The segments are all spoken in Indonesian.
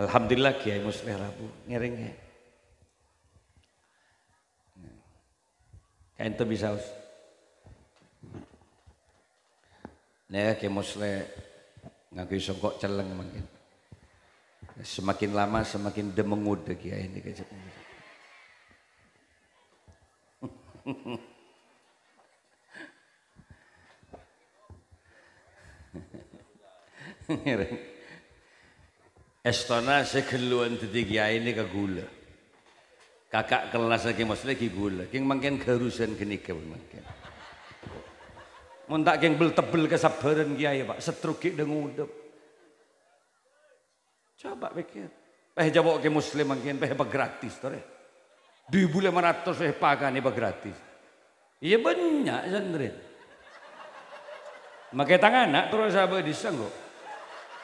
Alhamdulillah Kiai Musleh Rabu ngiring ya. Kain itu bisa us. Nih Kiai Musleh ngaku songkok celeng makin. Semakin lama semakin demengud Kiai ini kecil. Estona segeluan tadi Kiai ini ke gula. Kakak kelas lagi Musleh ki gula. King makin kerusan gini ke makin. Muntak king bel tebel kesabaran Kiai Pak. Setruk dengudep. Coba pikir. Jawab ke Muslim makin gratis tore. 2.500 pakai nih gratis. Iya banyak sendiri. Makai tangan nak terus sahabat disanggup.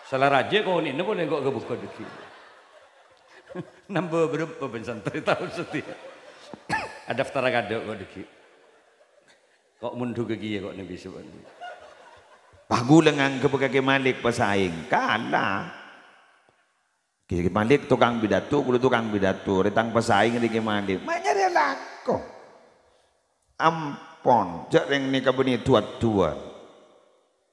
Salah raja kau ini boleh kok kebuka deki. Nambah berapa pensantri tahun setiap. Ada daftar kado kok deki. Kok mundur ke kia kok nabi sebenarnya. Pagu lengang ke Malik pesaing kalah. Ki Malik tukang pidato, kudu tukang pidato, retang pesaing di Malik. Maknya dia laku. Ampon, jarang ni kabuni tuat-tuat.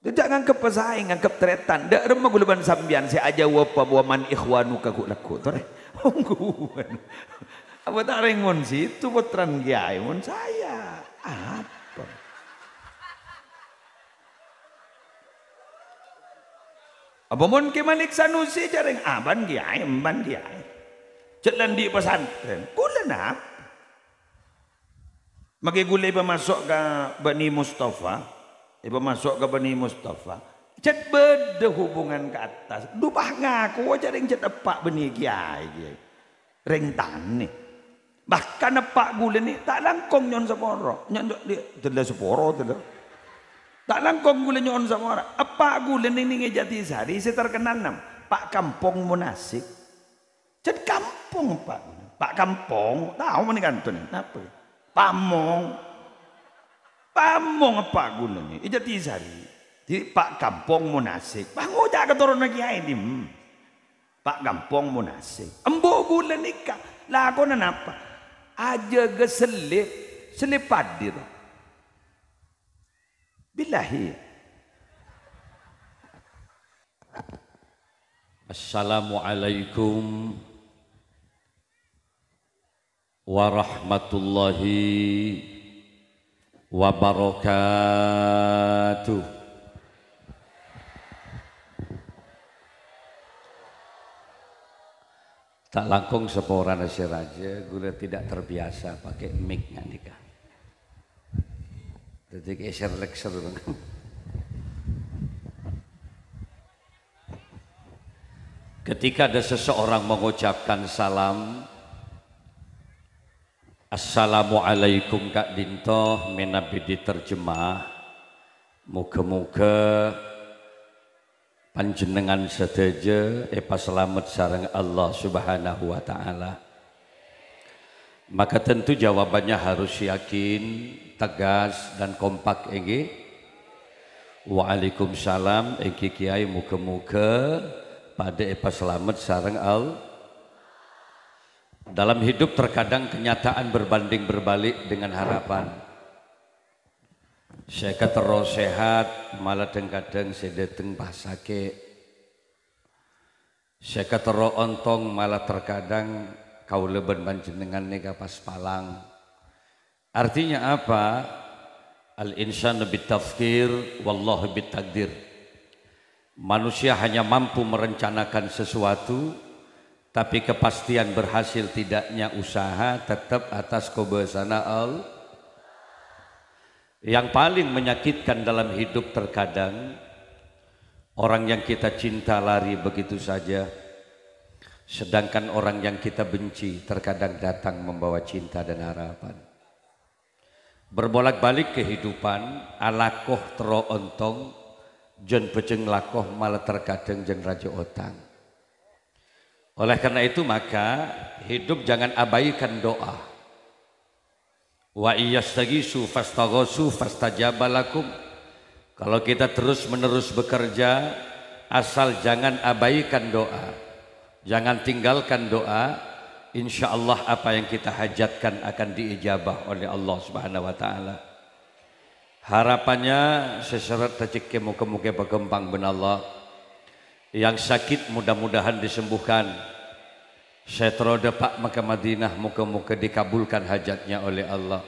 Tidak nganggep pesaing, nganggep tretan. Dak remah gulaban sambian si aja wapa waman ikhwanu kaku laku. Tore, ongguan. Apa tak rengon situ putran Kiai mon saya. Apa? Apa mon ke Malik Sanusi jarang aban Kiai, emban Kiai. Jalan di pesantren, kulen apa? Maki gulai masuk ke Bani Mustafa. Ibu masuk ke Bani Mustafa. Cet beda hubungan ke atas. Dupah ngaku aja ring cet epak Bani Kiai. Ring nih. Bahkan epak gula ni tak langkong nyon seporo. Nyon dia tidak seporo tidak. Tak langkong gula nyon seporo. Epak gula ni Jati Sari saya terkenal nam. Pak Kampung Munasik. Cet kampung Pak. Pak Kampung tahu mana kantun apa? Pamong. Pamong apa gunanya? Jati Sari. Di Pak Kampung Munasik. Bangun jaga keturunan Kiai ini. Pak Kampung Munasik. Embo gula nikah. Lakonan apa? Aja geselip. Selip padir. Bilahi. Assalamualaikum warahmatullahi wabarakatuh. Tak langkung sepora nasi raja, gula tidak terbiasa pakai mic nikah. Jadi geser lekser bang. Ketika ada seseorang mengucapkan salam, Assalamualaikum Kak Dinto, menabi diterjemah. Muga-muga panjenengan sedaja selamat sareng Allah Subhanahu wa taala. Maka tentu jawabannya harus yakin, tegas dan kompak ege. Waalaikumsalam ege Kiai muga-muga pada selamat sareng Allah. Dalam hidup terkadang kenyataan berbanding berbalik dengan harapan. Saya terus sehat, malah kadang saya datang pas sakit. Saya terus ontong, malah terkadang kau leban panjenengan nega pas palang. Artinya apa? Al-insanu bitafkir, wallahu bitakdir. Manusia hanya mampu merencanakan sesuatu, tapi kepastian berhasil tidaknya usaha tetap atas kebesaran Allah. Yang paling menyakitkan dalam hidup terkadang orang yang kita cinta lari begitu saja, sedangkan orang yang kita benci terkadang datang membawa cinta dan harapan. Berbolak-balik kehidupan, alakoh tero ontong, jen peceng lakoh malah terkadang jen raja otang. Oleh karena itu maka hidup jangan abaikan doa. Wa iyyastagisu fastaghasu fastajabalakum. Kalau kita terus menerus bekerja, asal jangan abaikan doa. Jangan tinggalkan doa. Insya Allah apa yang kita hajatkan akan diijabah oleh Allah Subhanahu wa ta'ala. Harapannya seseret rezeki muka-muka berkembang ben Allah. Yang sakit mudah-mudahan disembuhkan. Saya teroda Pak maka Madinah muka-muka dikabulkan hajatnya oleh Allah.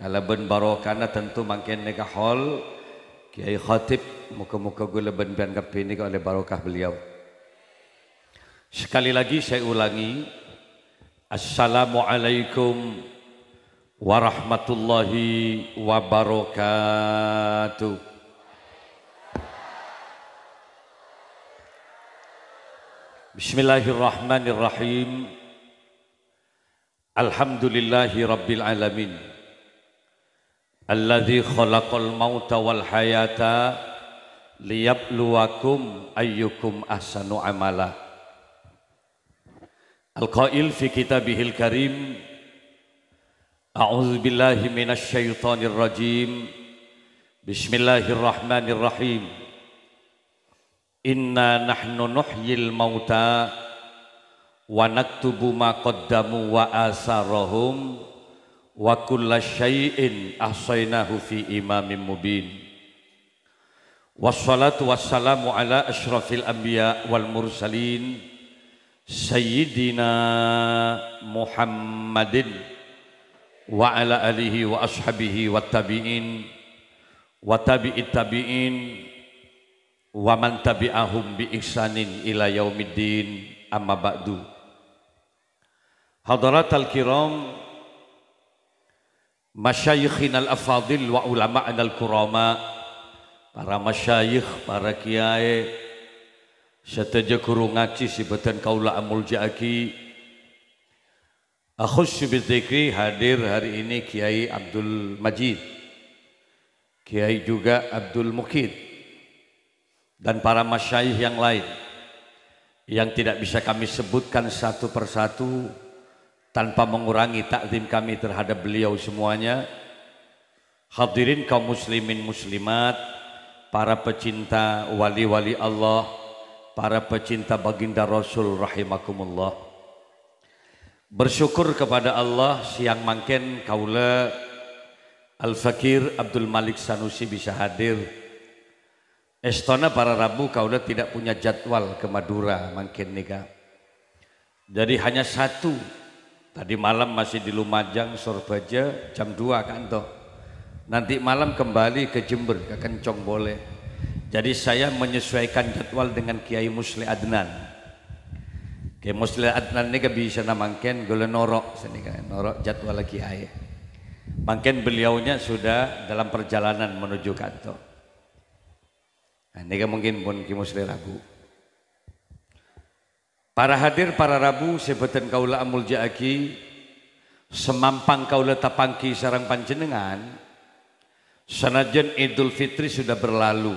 Kalau ben barokana tentu makin nikah hol Kiai Khatib muka-muka gula ben bian kapini oleh barokah beliau. Sekali lagi saya ulangi, Assalamualaikum warahmatullahi wabarakatuh. Bismillahirrahmanirrahim. Alhamdulillahi rabbil alamin. Alladzi khalaqal mauta wal hayata liyabluwakum ayyukum ahsanu amala. Al-qail fi kitabihil karim, A'udzu billahi minasy syaithanir rajim. Bismillahirrahmanirrahim. Inna nahnu nuhyil mauta wa naktubu ma qaddamu wa asarahum wa kulla syai'in ahsaynahu fi imamin mubin. Wassalatu wassalamu ala asyrafil anbiya wal mursalin Sayyidina Muhammadin wa ala alihi wa ashabihi wa tabi'in wa tabi'it tabi'in wa man tabi'ahum bi ihsanin ila yaumiddin, amma ba'du. Hadaratal kiram, masyayikhin al-afadil wa ulama'an al-kurama, para masyayikh, para kiai serta guru ngaji sibatan kaula amul ja'aki. Akhus bizikri hadir hari ini Kiai Abdul Majid, Kiai juga Abdul Mukid, dan para masyayikh yang lain yang tidak bisa kami sebutkan satu persatu tanpa mengurangi takzim kami terhadap beliau semuanya. Hadirin kaum muslimin muslimat, para pecinta wali-wali Allah, para pecinta baginda Rasul rahimakumullah. Bersyukur kepada Allah siang mangken kaula Al-Fakir Abdul Malik Sanusi bisa hadir. Estona para Rabu kaula tidak punya jadwal ke Madura mangken nikah. Jadi hanya satu. Tadi malam masih di Lumajang Sorbaja jam 2 kan toh. Nanti malam kembali ke Jember ke Kencong boleh. Jadi saya menyesuaikan jadwal dengan Kiai Musli Adnan. Kiai Musli Adnan ini bisa namangken gula norok sini kan, norok jadwal Kiai. Mungkin beliaunya sudah dalam perjalanan menuju kantor. Nah, ini mungkin pun Kiai Musli Rabu. Para hadir para Rabu sebutan kaula amul ja'aki, semampang kaula tapangki sarang panjenengan. Sanajan Idul Fitri sudah berlalu,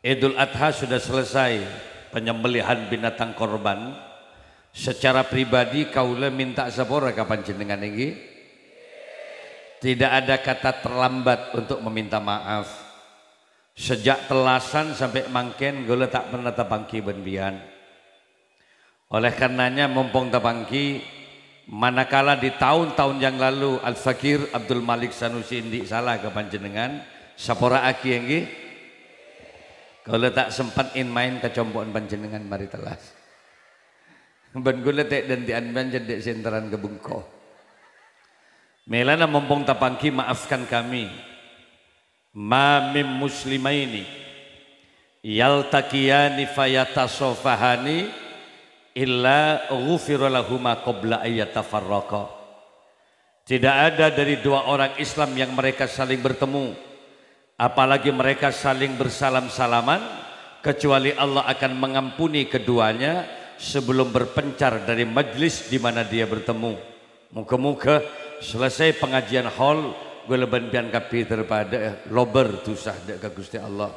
Idul Adha sudah selesai, penyembelihan binatang korban. Secara pribadi kaula minta sapora kapan jenengan ini. Tidak ada kata terlambat untuk meminta maaf. Sejak telasan sampai mangken gula tak pernah tapangki benbian. Oleh karenanya mumpung tapangki, manakala di tahun-tahun yang lalu Al-Fakir Abdul Malik Sanusi indik salah kapan jenengan sapora aki ini. Kalau tak sempat main kecompoan panjenengan mari telas. Ben gula tek dan dianban jadi senteran ke Bengko. Melana mumpung tapangki maafkan kami. Ma mim muslimaini yaltaqiyani fayatasofahani illa ghufira lahuma qabla ayyatafarraqa. Tidak ada dari dua orang Islam yang mereka saling bertemu, apalagi mereka saling bersalam-salaman, kecuali Allah akan mengampuni keduanya sebelum berpencar dari majlis di mana dia bertemu. Muka-muka selesai pengajian hall gue leban pian kapi daripada lober tusah dek ke Gusti Allah.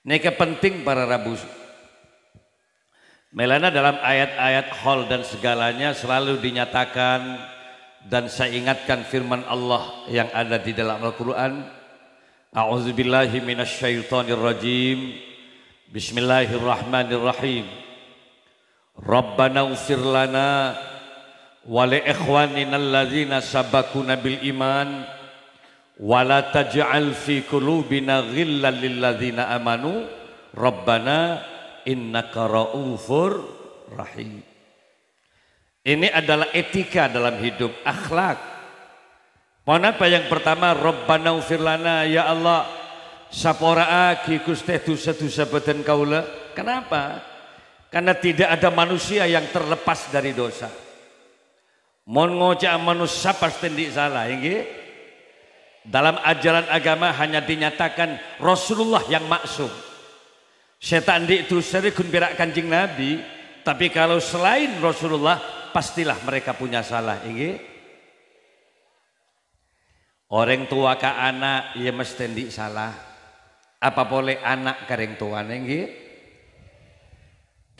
Neka penting para Rabu. Melana dalam ayat-ayat hall dan segalanya selalu dinyatakan, dan saya ingatkan firman Allah yang ada di dalam Al-Quran. A'udzubillahi minasyaitonir rajim. Bismillahirrahmanirrahim. Rabbana ighfir lana wa li ikhwanina alladzina sabaquna bil iman wa la taj'al fi qulubina ghillan lil ladzina amanu Rabbana innaka raufur rahim. Ini adalah etika dalam hidup, akhlak. Mohon apa yang pertama, Rabbana ighfir lana, ya Allah sapora aki Gusti dosa-dosa badan kaula. Kenapa? Karena tidak ada manusia yang terlepas dari dosa. Mon ngocak manusia pasti tidak salah, nggih. Dalam ajaran agama hanya dinyatakan Rasulullah yang maksum. Setan di dosa kun berak Kanjeng Nabi, tapi kalau selain Rasulullah pastilah mereka punya salah, nggih. Orang tua ke anak ya mesti tidak salah. Apa boleh anak kareng tuane, nggih.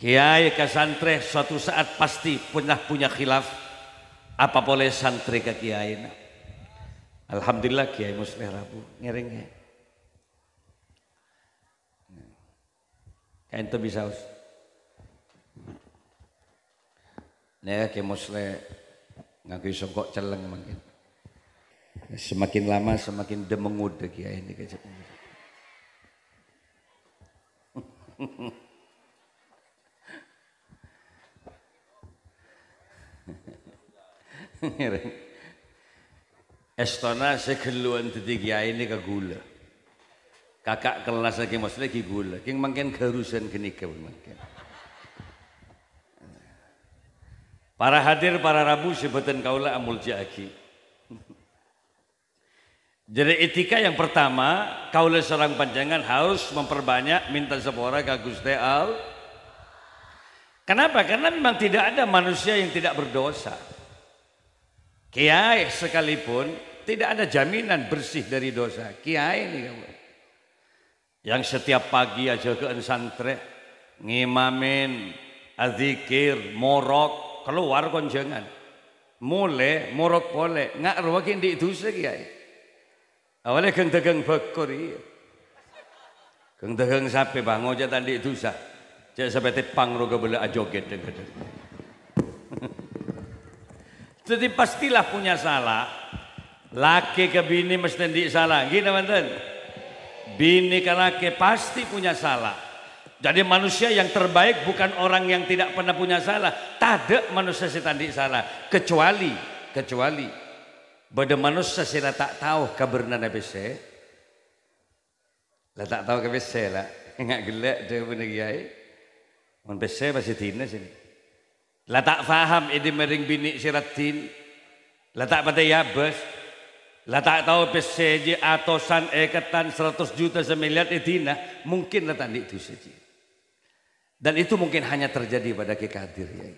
Kiai ke santri suatu saat pasti punya khilaf. Apa boleh santri ke kiai? Alhamdulillah Kiai Musleh Rabu ngereng ya. Kain itu bisa us. Nih Kiai Musleh ngaku songkok celeng mungkin. Semakin lama semakin demengud Kiai ini kecil. Estona segeluan tadi kiai ini ke gula. Kakak kelas lagi mas lagi gula. King makin kerusan gini kau makin. Para hadir para Rabu sebutan kaulah amul jaki. Jadi etika yang pertama, kaulah seorang panjangan harus memperbanyak minta sepora ke Gusti Allah. Kenapa? Karena memang tidak ada manusia yang tidak berdosa. Kiai sekalipun tidak ada jaminan bersih dari dosa. Kiai ini kamu. Yang setiap pagi aja ke santri ngimamin, adzikir, morok, keluar konjangan. Mulai morok boleh, nggak ruakin di dosa kiai. Awalnya keng dagang bakor iya. Keng dagang sapi bang ngoja tadi dosa. Cek sampai tepang roga bela ajoget dengan. Jadi pastilah punya salah. Laki ke bini mesti tidak salah. Gini teman-teman. Bini ke laki pasti punya salah. Jadi manusia yang terbaik bukan orang yang tidak pernah punya salah. Tidak manusia yang tidak salah. Kecuali. Pada manusia yang tak tahu kabarnya Nabi saya. Lah tak tahu kabar saya lah. Enggak gelak dia punya kiai. Nabi saya masih tina sini. Lah tak faham ini mering bini siratin. Lah tak pada yabes. Lah tak tahu PSJ atosan eketan 100 juta semiliar edina. Mungkin lah tadi itu saja. Dan itu mungkin hanya terjadi pada Ki Qadir ya.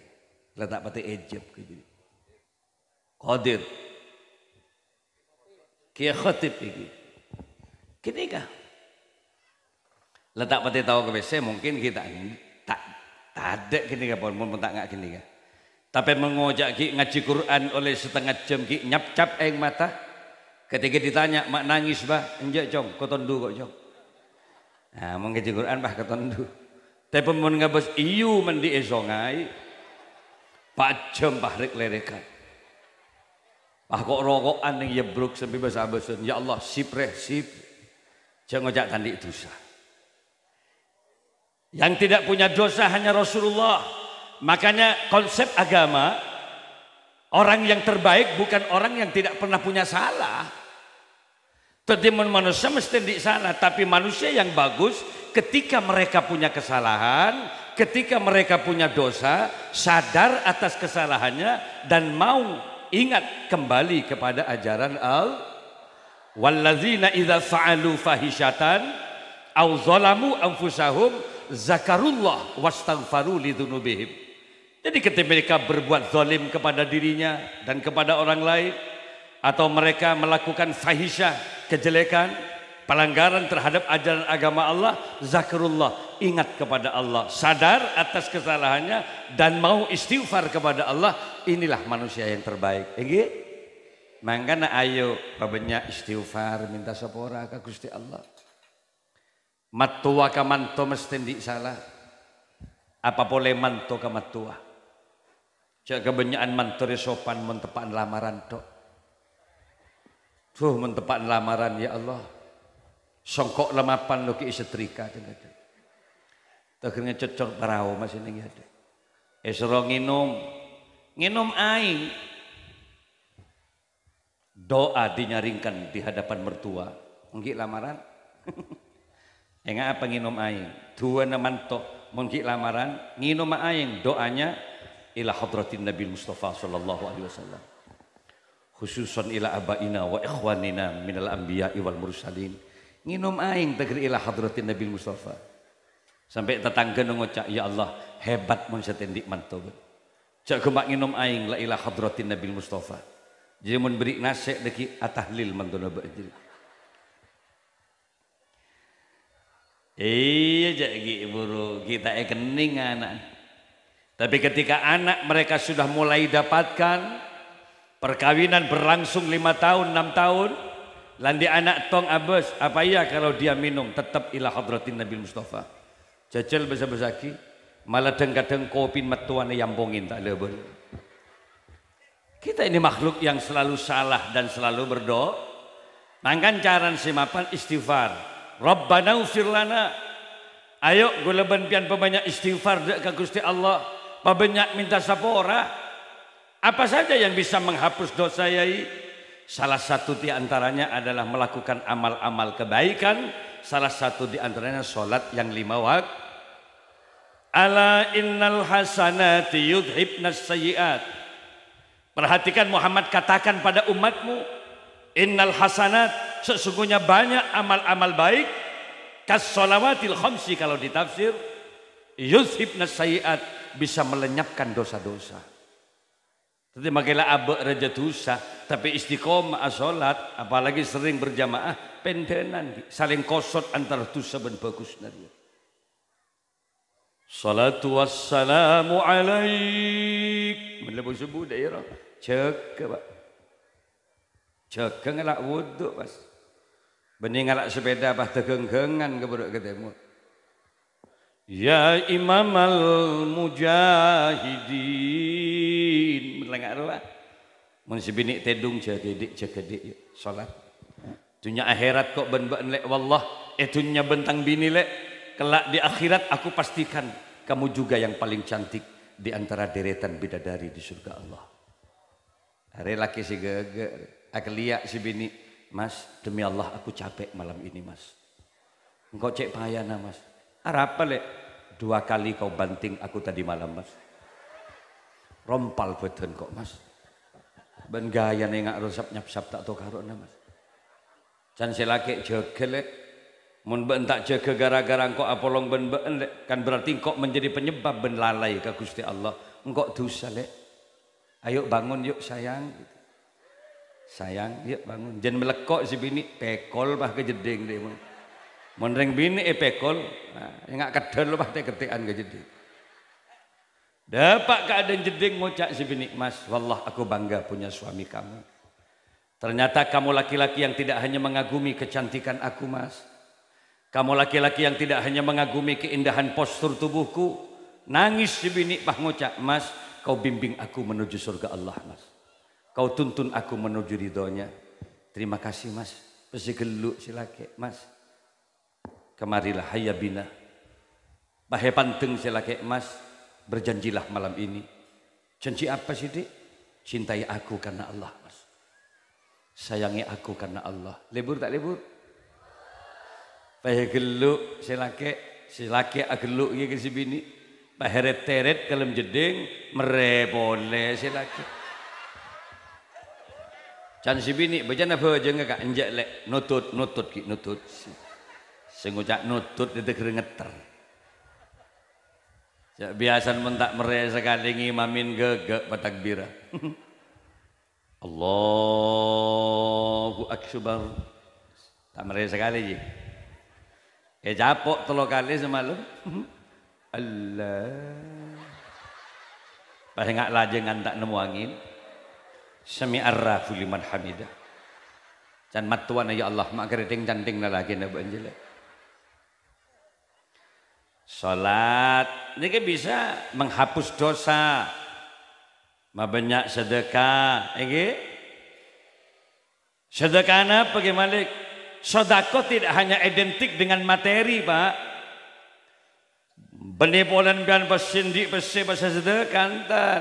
Lah tak pada ejab gitu. Qadir. Ki Khatib ini. Kini kah? Lah tak pada tahu ke PSJ mungkin kita tak ada gini kan pun tak ngak gini kan. Tapi mengojak ki ngaji Quran oleh setengah jam ki nyap-cap eng mata. Ketika ditanya mak nangis bah, enjak cong, kotondu kok cong. Nah, mau ngaji Quran bah kotondu. Tapi mun ngabes iyu mendi esongai. Pak jam bah rek lerekan. Bah kok rokokan yang yebruk sampai basa-basan. Ya Allah sip reh sip. Jangan ngojak tandi dosa. Yang tidak punya dosa hanya Rasulullah. Makanya konsep agama, orang yang terbaik bukan orang yang tidak pernah punya salah. Tetapi manusia mesti tidak salah. Tapi manusia yang bagus ketika mereka punya kesalahan, ketika mereka punya dosa, sadar atas kesalahannya dan mau ingat kembali kepada ajaran Allah. Walladzina idza fa'alu fahishatan aw zalamu anfusahum zakarullah wastaghfaru lidzunubihim. Jadi ketika mereka berbuat zalim kepada dirinya dan kepada orang lain, atau mereka melakukan fahisyah, kejelekan, pelanggaran terhadap ajaran agama Allah, zakarullah, ingat kepada Allah, sadar atas kesalahannya dan mau istighfar kepada Allah. Inilah manusia yang terbaik. Nggih? Mangkana ayo banyak istighfar, minta sepora ka Gusti Allah. Matua kamanto mesti ndik salah. Apa boleh manto ke matua? Cak kebanyakan manto sopan mentepaan lamaran tok. Mentepaan lamaran ya Allah. Songkok lemapan lo ki setrika cenah. Tegernya cocok parau masih ning ada. Esro nginum aing. Doa dinyaringkan di hadapan mertua. Mungkin lamaran. Enggak apa nginum aing. Dua manto mungkin lamaran. Nginum aing doanya ila hadratin Nabi Mustafa sallallahu alaihi wasallam. Khususan ila abaina wa ikhwanina minal anbiya'i wal mursalin. Nginum aing teger ila hadratin Nabi Mustafa. Sampai tetangga ngocak, ya Allah hebat mun setendik manto. Cak gemak nginum aing la ila hadratin Nabi Mustafa. Jadi mun beri nasik deki atahlil mantona bajri. Iya jadi buru kita kening anak. Tapi ketika anak mereka sudah mulai dapatkan perkawinan berlangsung 5 tahun 6 tahun, landi anak tong abes apa ya kalau dia minum tetap ila hadratin Nabi Mustafa. Jajal besar-besaki malah kadang kopi metuane yambongin tak ada boleh. Kita ini makhluk yang selalu salah dan selalu berdoa. Mangkan caran simapan istighfar. Rabbana ufir lana. Ayo gulaban pian pebanyak istighfar ke Gusti Allah. Pabanyak minta sapora. Apa saja yang bisa menghapus dosa yai? Salah satu di antaranya adalah melakukan amal-amal kebaikan. Salah satu di antaranya sholat yang 5 waktu. Ala innal hasanati yudhibnas sayyiat. Perhatikan Muhammad katakan pada umatmu, innal hasanat, sesungguhnya banyak amal-amal baik. Kas sholawatil khamsi kalau ditafsir, yudhibnas sayyiat, bisa melenyapkan dosa-dosa. Tapi makilah abek raja dosa, tapi istiqomah sholat, apalagi sering berjamaah, pendenan, saling kosot antara dosa dan bagus nari. Salatu wassalamu alaik. Melebu subuh daerah. Cek pak. Cek ngelak wuduk pas. Bening ngelak sepeda pas tegenggengan ke budak ketemu. Ya imam al-mujahidin. Melengak lah. Mun sebinik tedung cegedik cegedik salat. Dunia akhirat kok ben-ben lek wallah. Dunia bentang bini lek. Kelak di akhirat aku pastikan kamu juga yang paling cantik di antara deretan bidadari di surga Allah. Hari laki si gege, aku lihat si bini, mas demi Allah aku capek malam ini mas. Engkau cek payana mas. Apa lek 2 kali kau banting aku tadi malam mas. Rompal beten kok mas. Ben gaya nengak rusap nyap-sap tak tau karona mas. Can si laki jegel lek. Mun ben tak jaga gara-gara engkau apolong ben kan berarti engkau menjadi penyebab ben lalai ke Gusti Allah. Engkau dosa lek. Ayo bangun yuk sayang. Sayang yuk bangun. Jangan melekok si bini pekol bah kejeding deh. Mun reng bini pekol. Nah, enggak kedel bah teh ketekan kejeding. Dapat keadaan jeding ngucap si bini, mas wallah aku bangga punya suami kamu. Ternyata kamu laki-laki yang tidak hanya mengagumi kecantikan aku mas. Kamu laki-laki yang tidak hanya mengagumi keindahan postur tubuhku. Nangis si bini bah ngucap, mas kau bimbing aku menuju surga Allah mas. Kau tuntun aku menuju ridhonya. Terima kasih mas. Pesi geluk si laki mas. Kemarilah hayya bina. Bahe panteng si laki mas. Berjanjilah malam ini. Janji apa sih dik? Cintai aku karena Allah mas. Sayangi aku karena Allah. Libur tak libur? Bahe geluk si laki ageluk iki si bini. Baheret-teret kalem jeding merepole si laki. Can si bini bejana beje ngak enjek lek nutut ki nutut. Sing ngucak nutut itu keringeter. Biasa mentak mere sekali ngimamin gegek patakbira. Allahu akbar. Tak mere sekali je. Capok 3 kali semalam. Allah. Pas ngak lajengan tak nemu angin. Sami'ar-rafu liman hamidah. Can matuan ya Allah mak kereting canting lagi na banjele. Salat ini kan bisa menghapus dosa. Banyak sedekah, sedekah apa bagaimana? Sedekah tidak hanya identik dengan materi, Pak. Benepolan bian bersindik bahasa sedekah.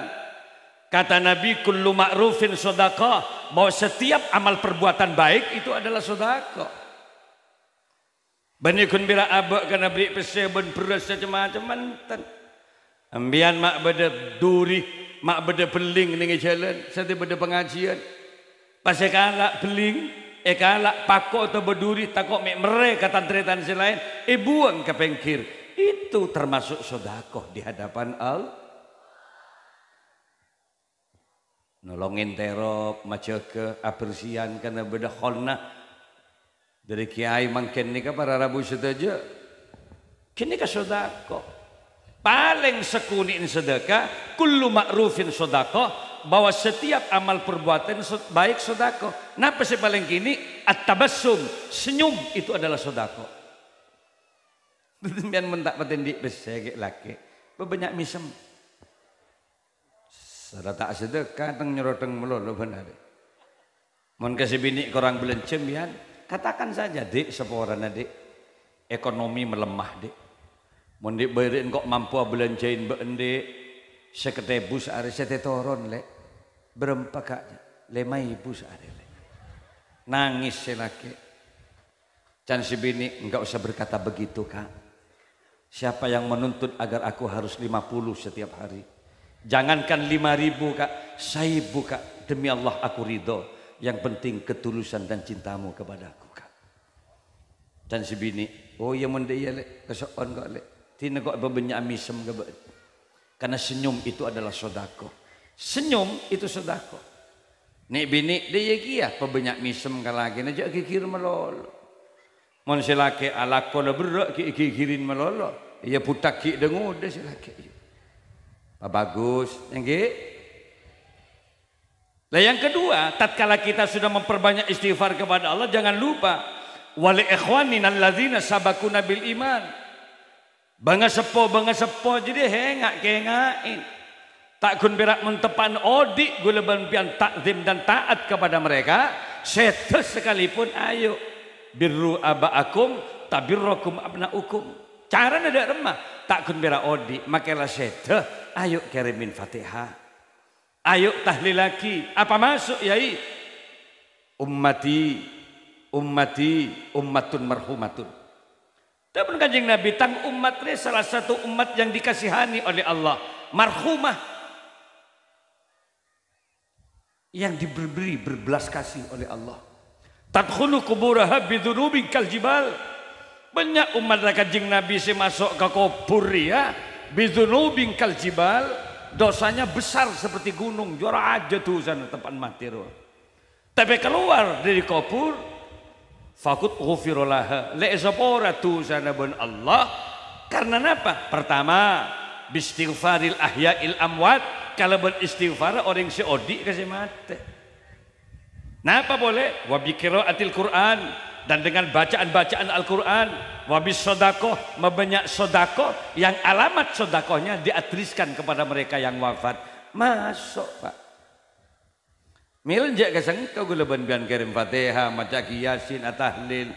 Kata Nabi, kullu ma'rufin sedekah, bahwa setiap amal perbuatan baik itu adalah sedekah. Bani kun bira abak kana beri pese ben beras macam-macam mantan. Ambian mak beda duri, mak beda beling ning jalan, sate beda pengajian. Pas kalak beling, kalak pako atau berduri takok mek mereka tantretan selain, buang ke pengkir. Itu termasuk sedekah di hadapan Allah. Nolongin terop, majaga abersihan kana beda kholna. Dari kiai mangken nika para rabu sedaja. Kini ka sedekah. Paling sekunin sedekah, kullu ma'rufin sedekah, bahwa setiap amal perbuatan baik sedekah. Napa sih paling kini at-tabassum, senyum itu adalah sedekah. Biar mentak patendik besek laki, banyak misem. Sarata sedekah teng nyeroteng melolo benar. Mon kasih bini korang belencem ya, katakan saja dik seporan adik, ekonomi melemah dik. Mondi bayarin kok mampu belanjain beende seketebo sehari setetoron lek berempat kak 5.000 sehari lek nangis selaki can si bini enggak usah berkata begitu kak, siapa yang menuntut agar aku harus 50 setiap hari, jangankan 5.000 kak, 1.000 kak, demi Allah aku ridho, yang penting ketulusan dan cintamu kepada aku kak. Dan si bini oh ya mondi ya lek kesoon kok lek tina kok banyak misem ke. Karena senyum itu adalah sedekah. Senyum itu sedekah. Nek bini dia kia banyak misem kalagi najak kikir melolo. Mon silake ala kola berak kikirin melolo. Ya putak ki dengu de silake. Bagus, nggih. Lah yang kedua, tatkala kita sudah memperbanyak istighfar kepada Allah, jangan lupa wali ikhwanin alladzina sabaquna bil iman. Bangga sepo jadi hengain. Tak kun berak mentepan odik guleban pian takzim dan taat kepada mereka. Setes sekalipun ayo birru abaakum tabirrokum abnaukum. Cara nada remah tak kun berak odik makalah setes ayo kirimin Fatihah. Ayo tahlil lagi. Apa masuk yai? Ummati ummatun marhumatun. Dan kanjeng Nabi tang umat ini salah satu umat yang dikasihani oleh Allah, marhumah, yang diberi berbelas kasih oleh Allah. Tadkhulu kuburaha bidzunubin kal jibal. Banyak umat kanjeng Nabi si masuk ke kubur ya, bidzunubin kal jibal, dosanya besar seperti gunung, juara aja tuh sana tempat mati roh. Tapi keluar dari kubur fakut ghufirolaha le'esapora tu sana ben Allah. Karena apa? Pertama bistighfaril ahya'il amwat, kalau beristighfar orang si odi kasih mati. Napa boleh? Wabi qiraatil Quran, dan dengan bacaan-bacaan Al-Quran. Wabi sodakoh, membanyak sodakoh yang alamat sodakohnya diatriskan kepada mereka yang wafat. Masuk pak. Miljak keseng kau gula ban kirim Fatihah, maca Yasin, tahlil.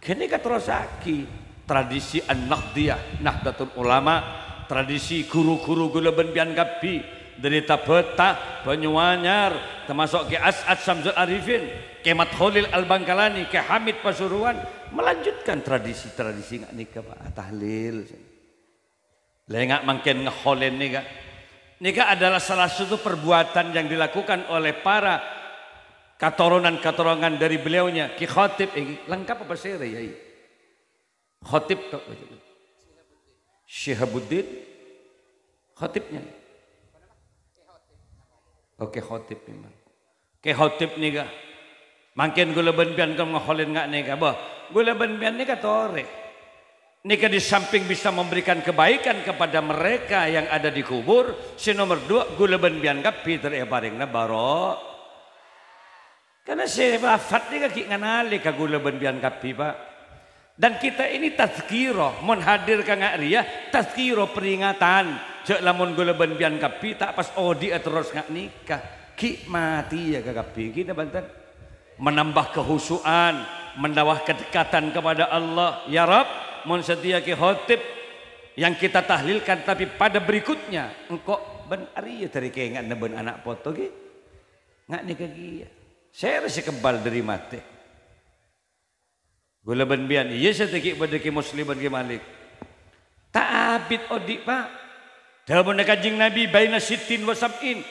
Kini katrosaki tradisi an-Nahdiyah, Nahdlatul Ulama, tradisi guru-guru gula ban kapi dari Tabeta, Banyuanyar, termasuk ke As'ad Samsul Arifin, ke Khalil Al-Bangkalani, ke Hamid Pasuruan, melanjutkan tradisi-tradisi ngak nikah pak tahlil. Lengak mangken ngeholen nikah. Nikah adalah salah satu perbuatan yang dilakukan oleh para keturunan dari beliaunya. Ki Khatib ini lengkap apa sih ya? Khatib tok. Syihabuddin Khatibnya. Oke Khatib memang. Ke Khatib nikah. Mungkin gula benbian kamu ngholen ngak nikah. Bah, gula benbian nikah tore. Nikah di samping bisa memberikan kebaikan kepada mereka yang ada di kubur, si nomor 2 gula benbian kapi terebaringna baro. Karena si wafat nikah ki nganali ka gula benbian kapi pak. Dan kita ini tazkirah, menhadir ka ngak tazkirah peringatan. Cek lamun gula benbian kapi tak pas odi terus ngak nikah. Ki mati ya ka kapi kita banten. Menambah kehusuan, menambah kedekatan kepada Allah. Ya Rab, mun setia ki khotib yang kita tahlilkan, tapi pada berikutnya engkau ben ari ya dari kayak ngak neben anak foto ki. Ngak nikah ki. Saya rasa kebal dari mati. Gula benbian iya seteki pada ki musliman ki malik. Tak abid odik pak. Dalam Kanjeng Nabi baina sittin wa sab'in.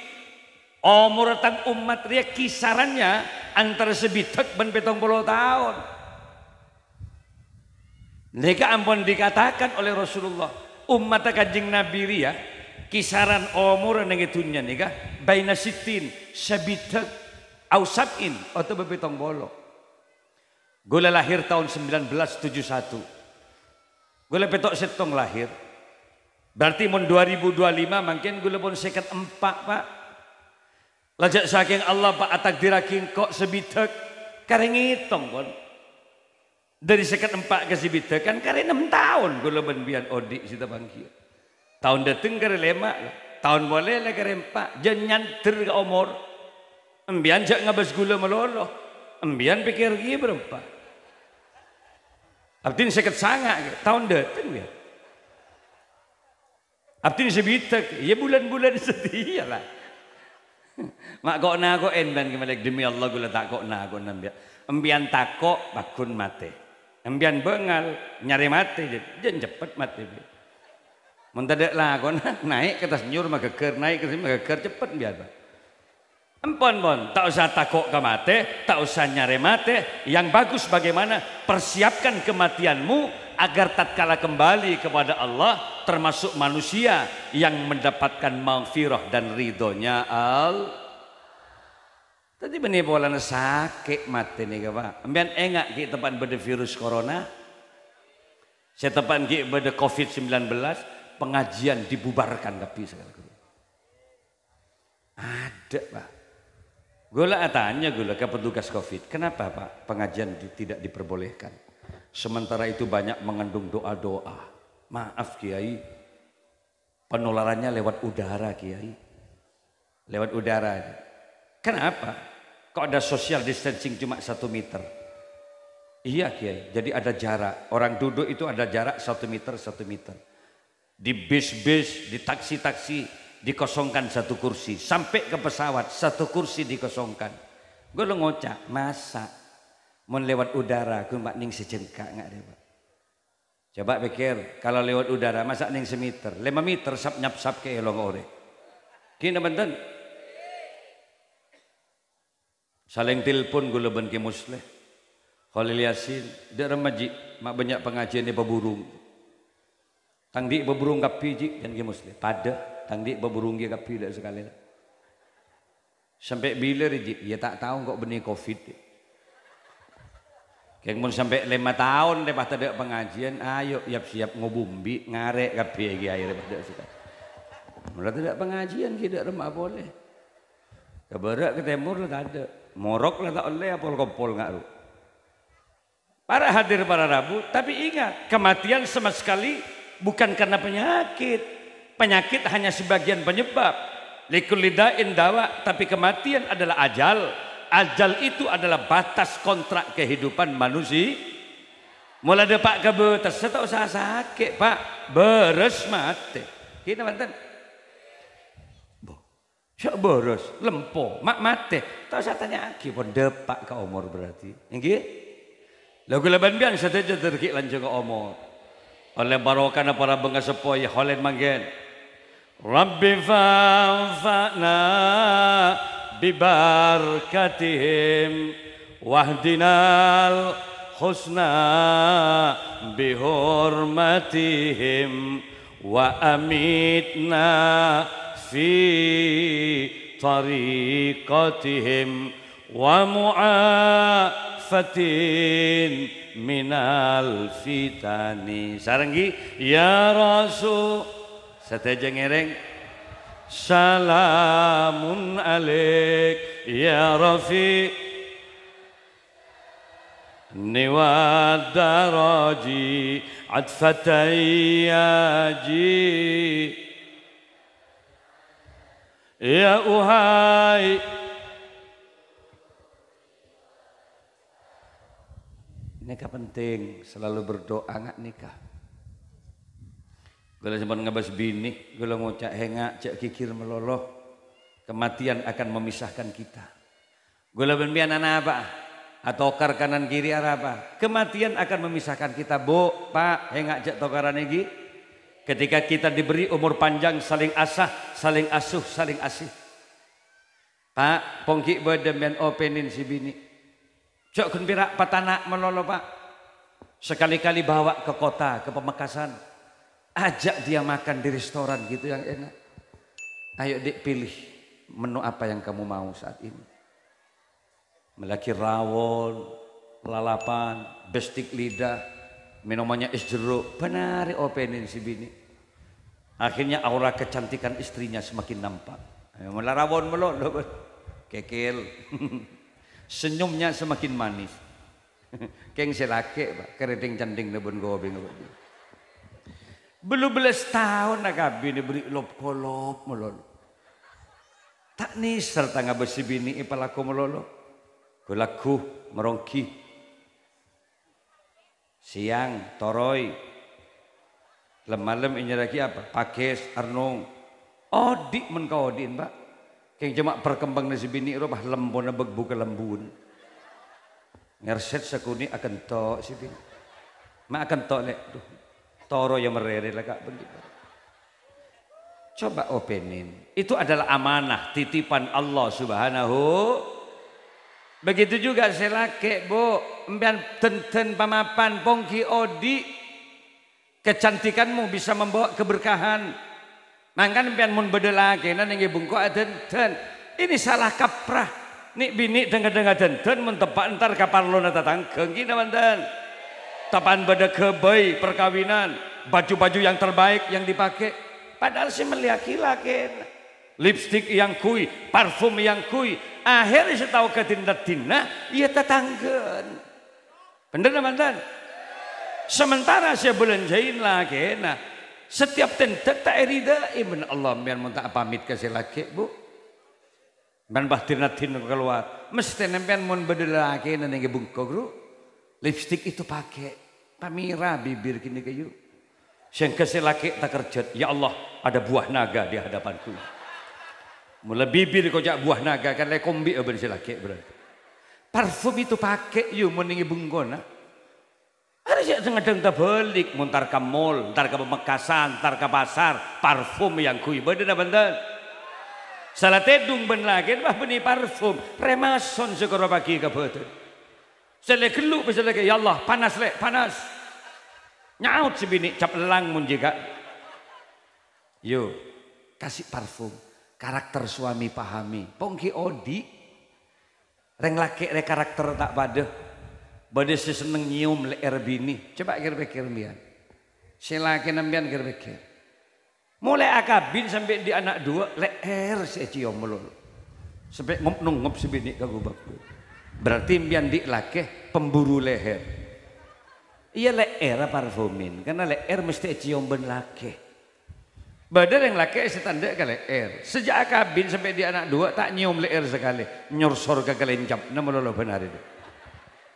Umur tang umat ria kisarannya antara sebitek ben 70 tahun. Nika ampun dikatakan oleh Rasulullah umat Kanjeng Nabi ria kisaran umur nang itunya nika baina sittin sebitek au sab'in atau 70. Gula lahir tahun 1971. Gula petok setong lahir. Berarti mun 2025 mungkin gula pun seket 4 pak. Lajak saking Allah pak atakdiraking kok sebitek. Kare ngitung pun. Dari seket 4 ke sebitek kan kare 6 tahun gula benbian odik sita bangki. Tahun dateng kare 5. Tahun boleh lah kare 4. Jangan nyanter ke umur. Embian jak ngabas gula meloloh. Embian pikir lagi berapa. Abdin seket sangat tahun datang ya. Abdin sebitek ya bulan-bulan setia lah. Mak kok na kok endan kemalek demi Allah gula tak kok na kok nambian. Embian takok bakun mate. Embian bengal nyari mate jen cepet mate. Mun tadek lah kok naik ke atas nyur mageker naik ke sini mageker cepet biar Pak. Empon tak usah takut ke mate, tak usah nyari mate. Yang bagus bagaimana persiapkan kematianmu agar tatkala kembali kepada Allah termasuk manusia yang mendapatkan maghfirah dan ridhonya Tadi benih bola sakit mati nih Pak. Ambian enggak ki tepan pada virus corona. Saya tepan ki pada COVID-19 pengajian dibubarkan tapi sekali. Ada Pak. Gula tanya gula ke petugas COVID, kenapa Pak pengajian tidak diperbolehkan? Sementara itu banyak mengandung doa-doa. Maaf Kiai, penularannya lewat udara Kiai. Lewat udara. Kenapa? Kok ada social distancing cuma 1 meter? Iya Kiai, jadi ada jarak. Orang duduk itu ada jarak 1 meter, 1 meter. Di bis-bis, di taksi-taksi, dikosongkan 1 kursi sampai ke pesawat 1 kursi dikosongkan. Gue lo ngocak masa mau lewat udara gue mak ning sejengkak nggak deh Pak. Coba pikir kalau lewat udara masa ning semeter 5 meter sap nyap sap ke elong ore kini benten saling telepon gue leben ke musleh Khalil Yasin dia remaji mak banyak pengajian di peburung tangdi peburung kapi jik dan ke musleh pada tangdi beburung dia kapi dah sekali. Sampai bila rejik, ya tak tahu kok benih COVID. Kayak pun sampai 5 tahun lepas ada pengajian, ayo siap-siap ngobumbi ngarek kapi lagi air pada sekali. Mulai tidak pengajian kita remah boleh. Ke barat ke timur lah tak ada, morok lah tak boleh, apol kopol ngaruh. Para hadir para Rabu, tapi ingat kematian sama sekali bukan karena penyakit. Penyakit hanya sebagian penyebab. Likulli da'in dawa, tapi kematian adalah ajal. Ajal itu adalah batas kontrak kehidupan manusia. Mulai ada Pak kebetas, saya tak usah sakit Pak, beres mati. Kita mantan. Siapa beres, lempo, mak mati. Tak usah tanya lagi, pun depak ke umur berarti. Ini? Lagu leban bian saya terkik lanjut ke umur. Oleh barokana para bengasepoy holen manggen. Rabbi fa'anfa'na bibarakatihim wahdinal husna bihurmatihim wa amitna fi tariqatihim wa mu'afatin minal fitani. Saranggi ya Rasul Sateja ngereng salamun alaik ya Rafiq نوى دراجي عطفة ياجي يا أهاي. Nikah penting, selalu berdoa nggak nikah. Kalau sempat ngebas bini, kalau ngucap hengak, cek kikir meloloh, kematian akan memisahkan kita. Gula benbian anak apa? Atokar kanan kiri apa? Kematian akan memisahkan kita. Bu, pak, hengak cek tokaran ini. Ketika kita diberi umur panjang, saling asah, saling asuh, saling asih. Pak, pongki bedemian openin si bini. Cok gembira patanak melolo pak. Sekali-kali bawa ke kota, ke Pamekasan. Ajak dia makan di restoran gitu yang enak. Ayo dik pilih menu apa yang kamu mau saat ini. Melaki rawon, lalapan, bestik lidah, minumannya es jeruk. Benar openin si bini. Akhirnya aura kecantikan istrinya semakin nampak. Mulai rawon melolo, kekil. Senyumnya semakin manis. Keng selake pak, keriting canding nebun gobeng. Belum belas tahun nak kabin beri lop kolop melolo. Tak nisal tangga besi bini ipalaku melolo. Gulaku merongki. Siang toroy. Lem-malem ini lagi apa? Pakes arnong. Odik men kau odin pak. Keng cuma perkembang nasi bini robah lembona begbu ke lembun. Ngerset sekuni akan tok si bini. Ma akan tok lek. Toro yang merere lah kak begitu. Coba openin. Itu adalah amanah titipan Allah Subhanahu. Begitu juga selake bu. Empian tenten pamapan pongki odi. Kecantikanmu bisa membawa keberkahan. Mangkan empian mun bedelake nan nggih bungko tenten. Ini salah kaprah. Nik bini dengar-dengar tenten mun tepak entar kaparlona tatangkeung ki manten. Tapan beda kebay perkawinan, baju-baju yang terbaik yang dipakai. Padahal si meliaki laki. Lipstick yang kui, parfum yang kui. Akhirnya setahu ketindak-tindak, ia tetanggen. Bener mantan. Sementara saya belanjain lagi. Nah, setiap tentek tak erida. Iman Allah biar minta pamit ke si laki bu. Dan bahtin-tin keluar. Mesti nempian mun bedel laki nanti bungkok bro. Lipstick itu pakai pamira bibir kini kayu. Yang keselaki tak kerjat. Ya Allah ada buah naga di hadapanku. Mulai bibir kau jak buah naga kan lekombi aben selaki berarti. Parfum itu pakai yuk meningi bunggona. Ada sih sengadang tak balik. Muntar ke mall, ntar ke Pamekasan, ntar ke pasar. Parfum yang kui beda benda. Salah tedung ben lagi bah beni parfum. Remason sekolah pagi ke betul. Saya geluk bisa lagi, ya Allah panas lek panas. Nyaut si bini cap elang mun juga. Yo kasih parfum, karakter suami pahami. Pongki odi, reng laki re karakter tak pada. Bade si seneng nyium leer bini. Coba kira-kira bian. Si laki nambian kira-kira. Mulai akabin sampai di anak dua leer si cium melulu. Sampai ngop si bini kagubak. Berarti mbian di lake pemburu leher. Iya leher parfumin. Karena leher mesti cium ben lake. Badar yang lake setanda ke leher. Sejak kabin sampai di anak dua tak nyium leher sekali. Nyorsor ke kelencap. Nama lolo benar itu.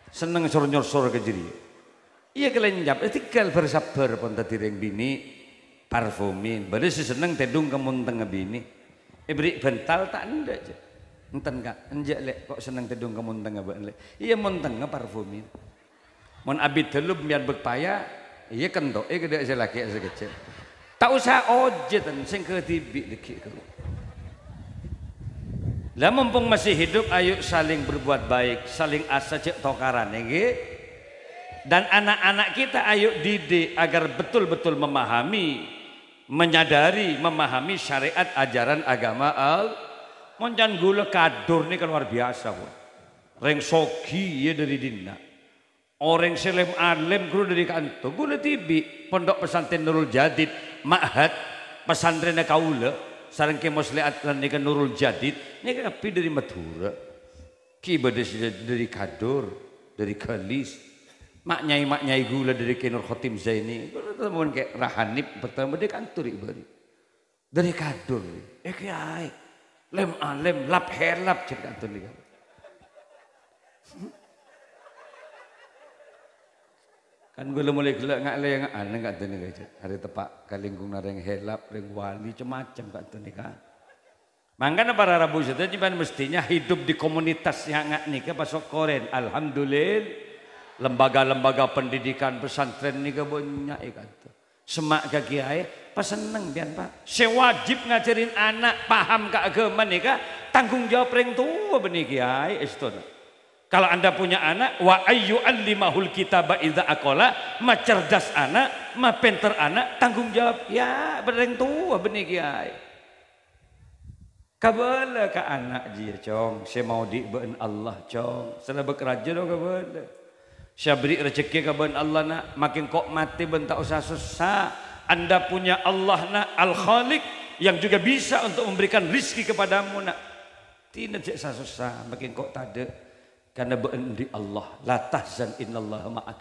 Seneng nyorsor ke jiri. Iya kelencap. Tinggal bersabar pun tadi ring bini parfumin. Badar si seneng tedung kemunteng bini. Beri bental tak ndak aja. Enten kak, enjak lek kok seneng tedung ke munteng abang lek. Iya munteng parfumin. Mon abid telub biar berpaya, iya kentok, gede saya laki sekecil. Tak usah ojetan, sing ke tibi deki kalau. Lah mumpung masih hidup, ayo saling berbuat baik, saling asa cek tokaran, ya. Dan anak-anak kita ayo didik agar betul-betul memahami, menyadari, memahami syariat ajaran agama Moncan gula kadur ini kan luar biasa pun. Reng sogi ya dari dina. Orang selem alim kru dari kantor. Gula tibi pondok pesantren Nurul Jadid ma'had pesantren kaula sareng ke muslihat lan nika Nurul Jadid nika kapi dari Madura. Ki bade dari kadur, dari Kalis. Maknyai gula dari Kinur Khotim Zaini. Temuan kayak Rahanip pertama dia kantor ibari. Dari kadur. Kiai. Lem alem lap helap cek kantor ni. Kan gula mulai gelak ngak le ngak aneh kantor ni guys. Hari tepak kalingkung nareng helap, reng wali macam kantor ni kan. Mangkana para Rabu itu cuman mestinya hidup di komunitas yang ngak nikah pasok koren. Alhamdulillah. Lembaga-lembaga pendidikan pesantren ni ke banyak ikan tu. Semak ke kiai, pas seneng biar pak. Sewajib ngajarin anak paham ke agama ni ke, tanggung jawab reng tua benih kiai. Kalau anda punya anak, wa ayyu allimahul kitaba idza aqala, ma cerdas anak, ma pinter anak, tanggung jawab ya bereng tua benih kiai. Kabala ke anak dia cong, saya mau diben Allah cong, sudah bekerja dong kabala. Saya beri rezeki kepada Allah nak, makin kok mati bentak usah susah. Anda punya Allah nak Al-Khaliq yang juga bisa untuk memberikan rizki kepadamu nak. Tidak susah, makin kok tak ada. Karena berendi Allah, la tahzan innallaha ma'ak.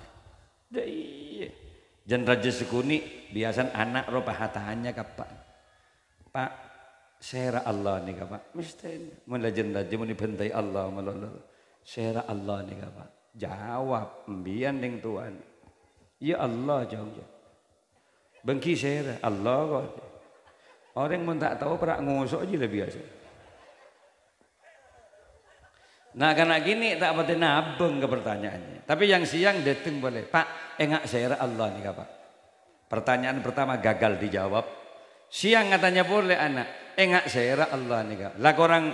Jan Raja Sekuni biasan anak ropa hatahannya kapan. Pak, saya Allah nih Pak. Mesti mulai jan raja muni bentai Allah malah. Saya Allah nih Pak. Jawab mbian deng tuan. Ya Allah jawab. Bengki saya Allah kok. Orang pun tak tahu perak ngosok aja lah biasa. Nah karena gini tak apa nabung ke pertanyaannya. Tapi yang siang datang boleh. Pak engak saya Allah nih Pak. Pertanyaan pertama gagal dijawab. Siang katanya boleh anak. Engak saya Allah nih Kak. Lah orang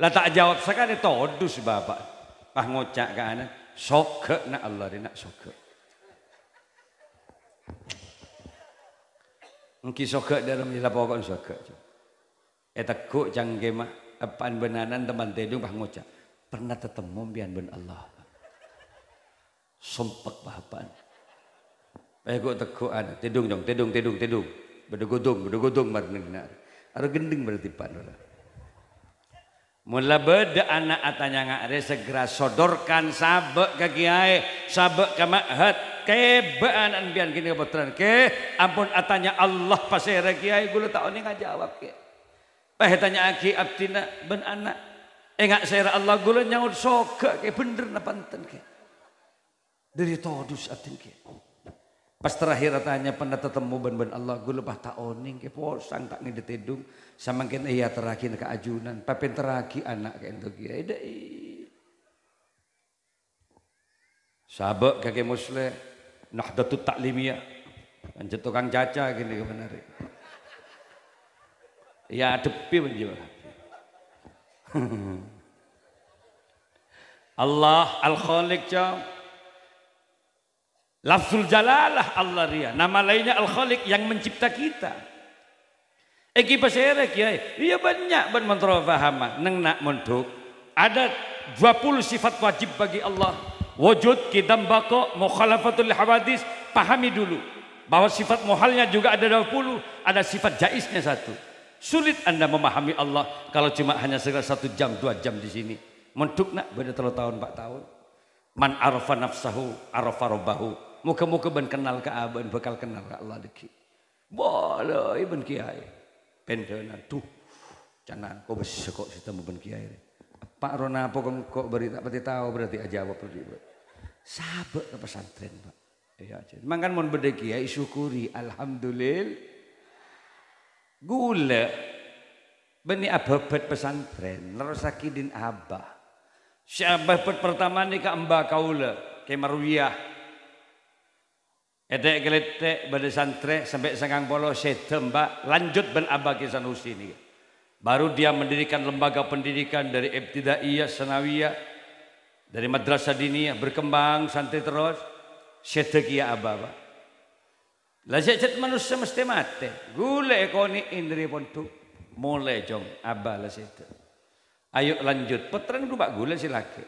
lah tak jawab sekali todus bapak. Pah ngocak ke anak, soke nak Allah dia nak soke. Mungkin soke dalam ilah pokok soke. Takut canggih mah apaan benanan teman tedung pah ngocak. Pernah ketemu bian ben Allah. Sumpek bahapan. Kok tekuk anak tedung dong, tedung. Berdegodong marnegna. Ada gending berarti pan orang. Mula beda anak atanya ngak segera sodorkan sabek ke kiai, sabek ke ma'had, kebe anak bian gini kebetulan ke ampun atanya Allah pasere kiai gula tak ni ngak jawab ke. Tanya aki abtina ben anak, ngak sera Allah gula nyaud soka ke bener na panten ke. Dari todus abtin ke. Pas terakhir tanya pernah ketemu ben Allah gula bah tak oning ke posang tak ngedetedung. Sama kena iya terakhir ke ajunan, papen terakhir anak ke entuk ya, sabak kaki musle, Nahdlatul Ta'limiyah, anjir tukang caca gini kebenaran. Ya depi menjual. Allah Al-Khaliq jam. Lafzul Jalalah Allah ria, nama lainnya Al-Khaliq yang mencipta kita. Eki pasere kiai, iya banyak ban mentera fahaman neng nak mondok. Ada 20 sifat wajib bagi Allah. Wujud, kidam bako, mukhalafatul hawadis, pahami dulu bahwa sifat muhalnya juga ada 20, ada sifat jaisnya 1. Sulit Anda memahami Allah kalau cuma hanya sekitar 1 jam, 2 jam di sini. Mondok nak beda 3 tahun, 4 tahun. Man arafa nafsahu, arafa rabbahu. Muka-muka ben kenal ke aban, bakal kenal ke Allah deki. Boleh ibn kiai. Pendenan tuh canan kok bisa kok sistem ben kiai Pak Rona apa kok beri tak pati tahu berarti aja jawab berarti sabek ke pesantren Pak ya mangan mon beda kiai syukuri alhamdulillah gula beni ababet pesantren leros sakidin abah si abah pertama ni ka amba kaula ke marwiyah edek geletek pada santre sampai sangang polo sedembak lanjut ben abagi sanusi ini. Baru dia mendirikan lembaga pendidikan dari ibtidaiyah, sanawiyah, dari madrasah diniyah berkembang santai terus. Sedekia ababa. Lah cet manusia mesti mati. Gule ekoni indri pontu mulai jong abala sete. Ayo lanjut. Petren lu pak gule silake.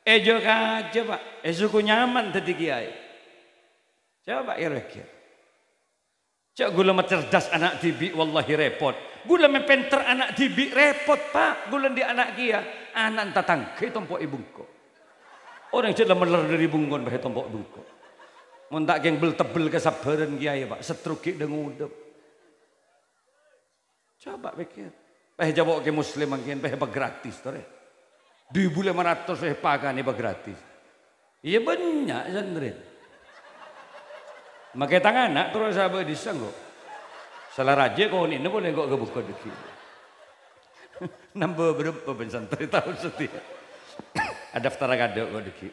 Ejo kaje pak. Suku nyaman tadi kiai. Coba irek ya. Cak gula cerdas anak dibi wallahi repot. Gula mepenter anak dibi repot pak. Gula di anak kia. Anak tatang ke tompo ibungko. Orang jadi meler dari bungkon bahe tombok duko. Mun tak geng bel tebel kesabaran kiai Pak, setruk ki dengudep. Coba pikir. Bahe jawab ke muslim mangkin bahe gratis tore. 2.500 bahe pagane gratis. Iya banyak sandren. Makai tangan nak terus sahabat disang kok. Salah raja kau ini boleh kok kebuka deki. Nambah berapa pesantren tahun setiap. Ada daftar kado kok deki.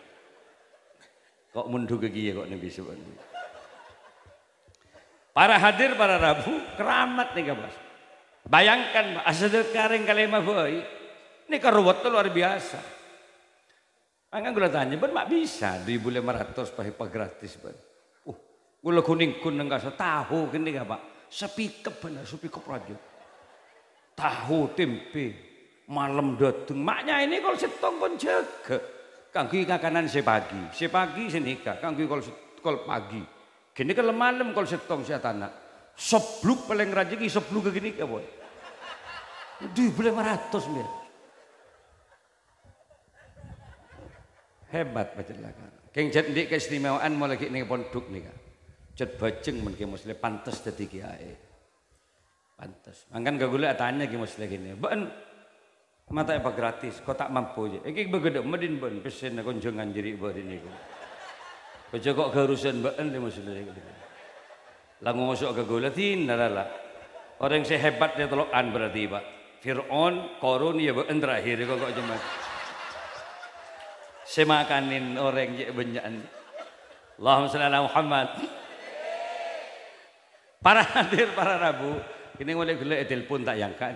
Kok mundur ke kia kok nabi subhanahu. Para hadir para rabu keramat nih kabas. Bayangkan asadul karing kalimah boy. Ini karuwat luar biasa. Angkat gue tanya, ben mak bisa 2.500 pakai gratis ben. Gula kuning kuning kasar tahu gini gak Pak? Sepikep bener, sepikep raja. Tahu tempe, malam dateng. Maknya ini kalau setong pun jaga. Kanggi kakanan sepagi senika. Kanggi kalau pagi. Gini kalau malam kalau setong si tanah. Sebluk paling rajin ki sebluk ke gini ya boy. 2.500 mil. Hebat baca Keng jadi keistimewaan mau lagi nih pondok nih kak. Cet bajeng men ki muslim pantes dadi kiai. Pantes. Mangkan gak gula tanya ki muslim gini. Ben mata apa gratis, kok tak mampu je. Iki begede medin ben pesen konjongan jeri bari niku. Bejo kok keharusan ben di muslim iki. Lah ngosok ke gula tinarala. Orang yang hebat dia telokan berarti Pak. Fir'aun, Qarun ya ben terakhir kok cuma. Semakanin orang je benyan. Allahumma shalli ala Muhammad. Para hadir, para rabu, ini boleh gula telepon tak yangka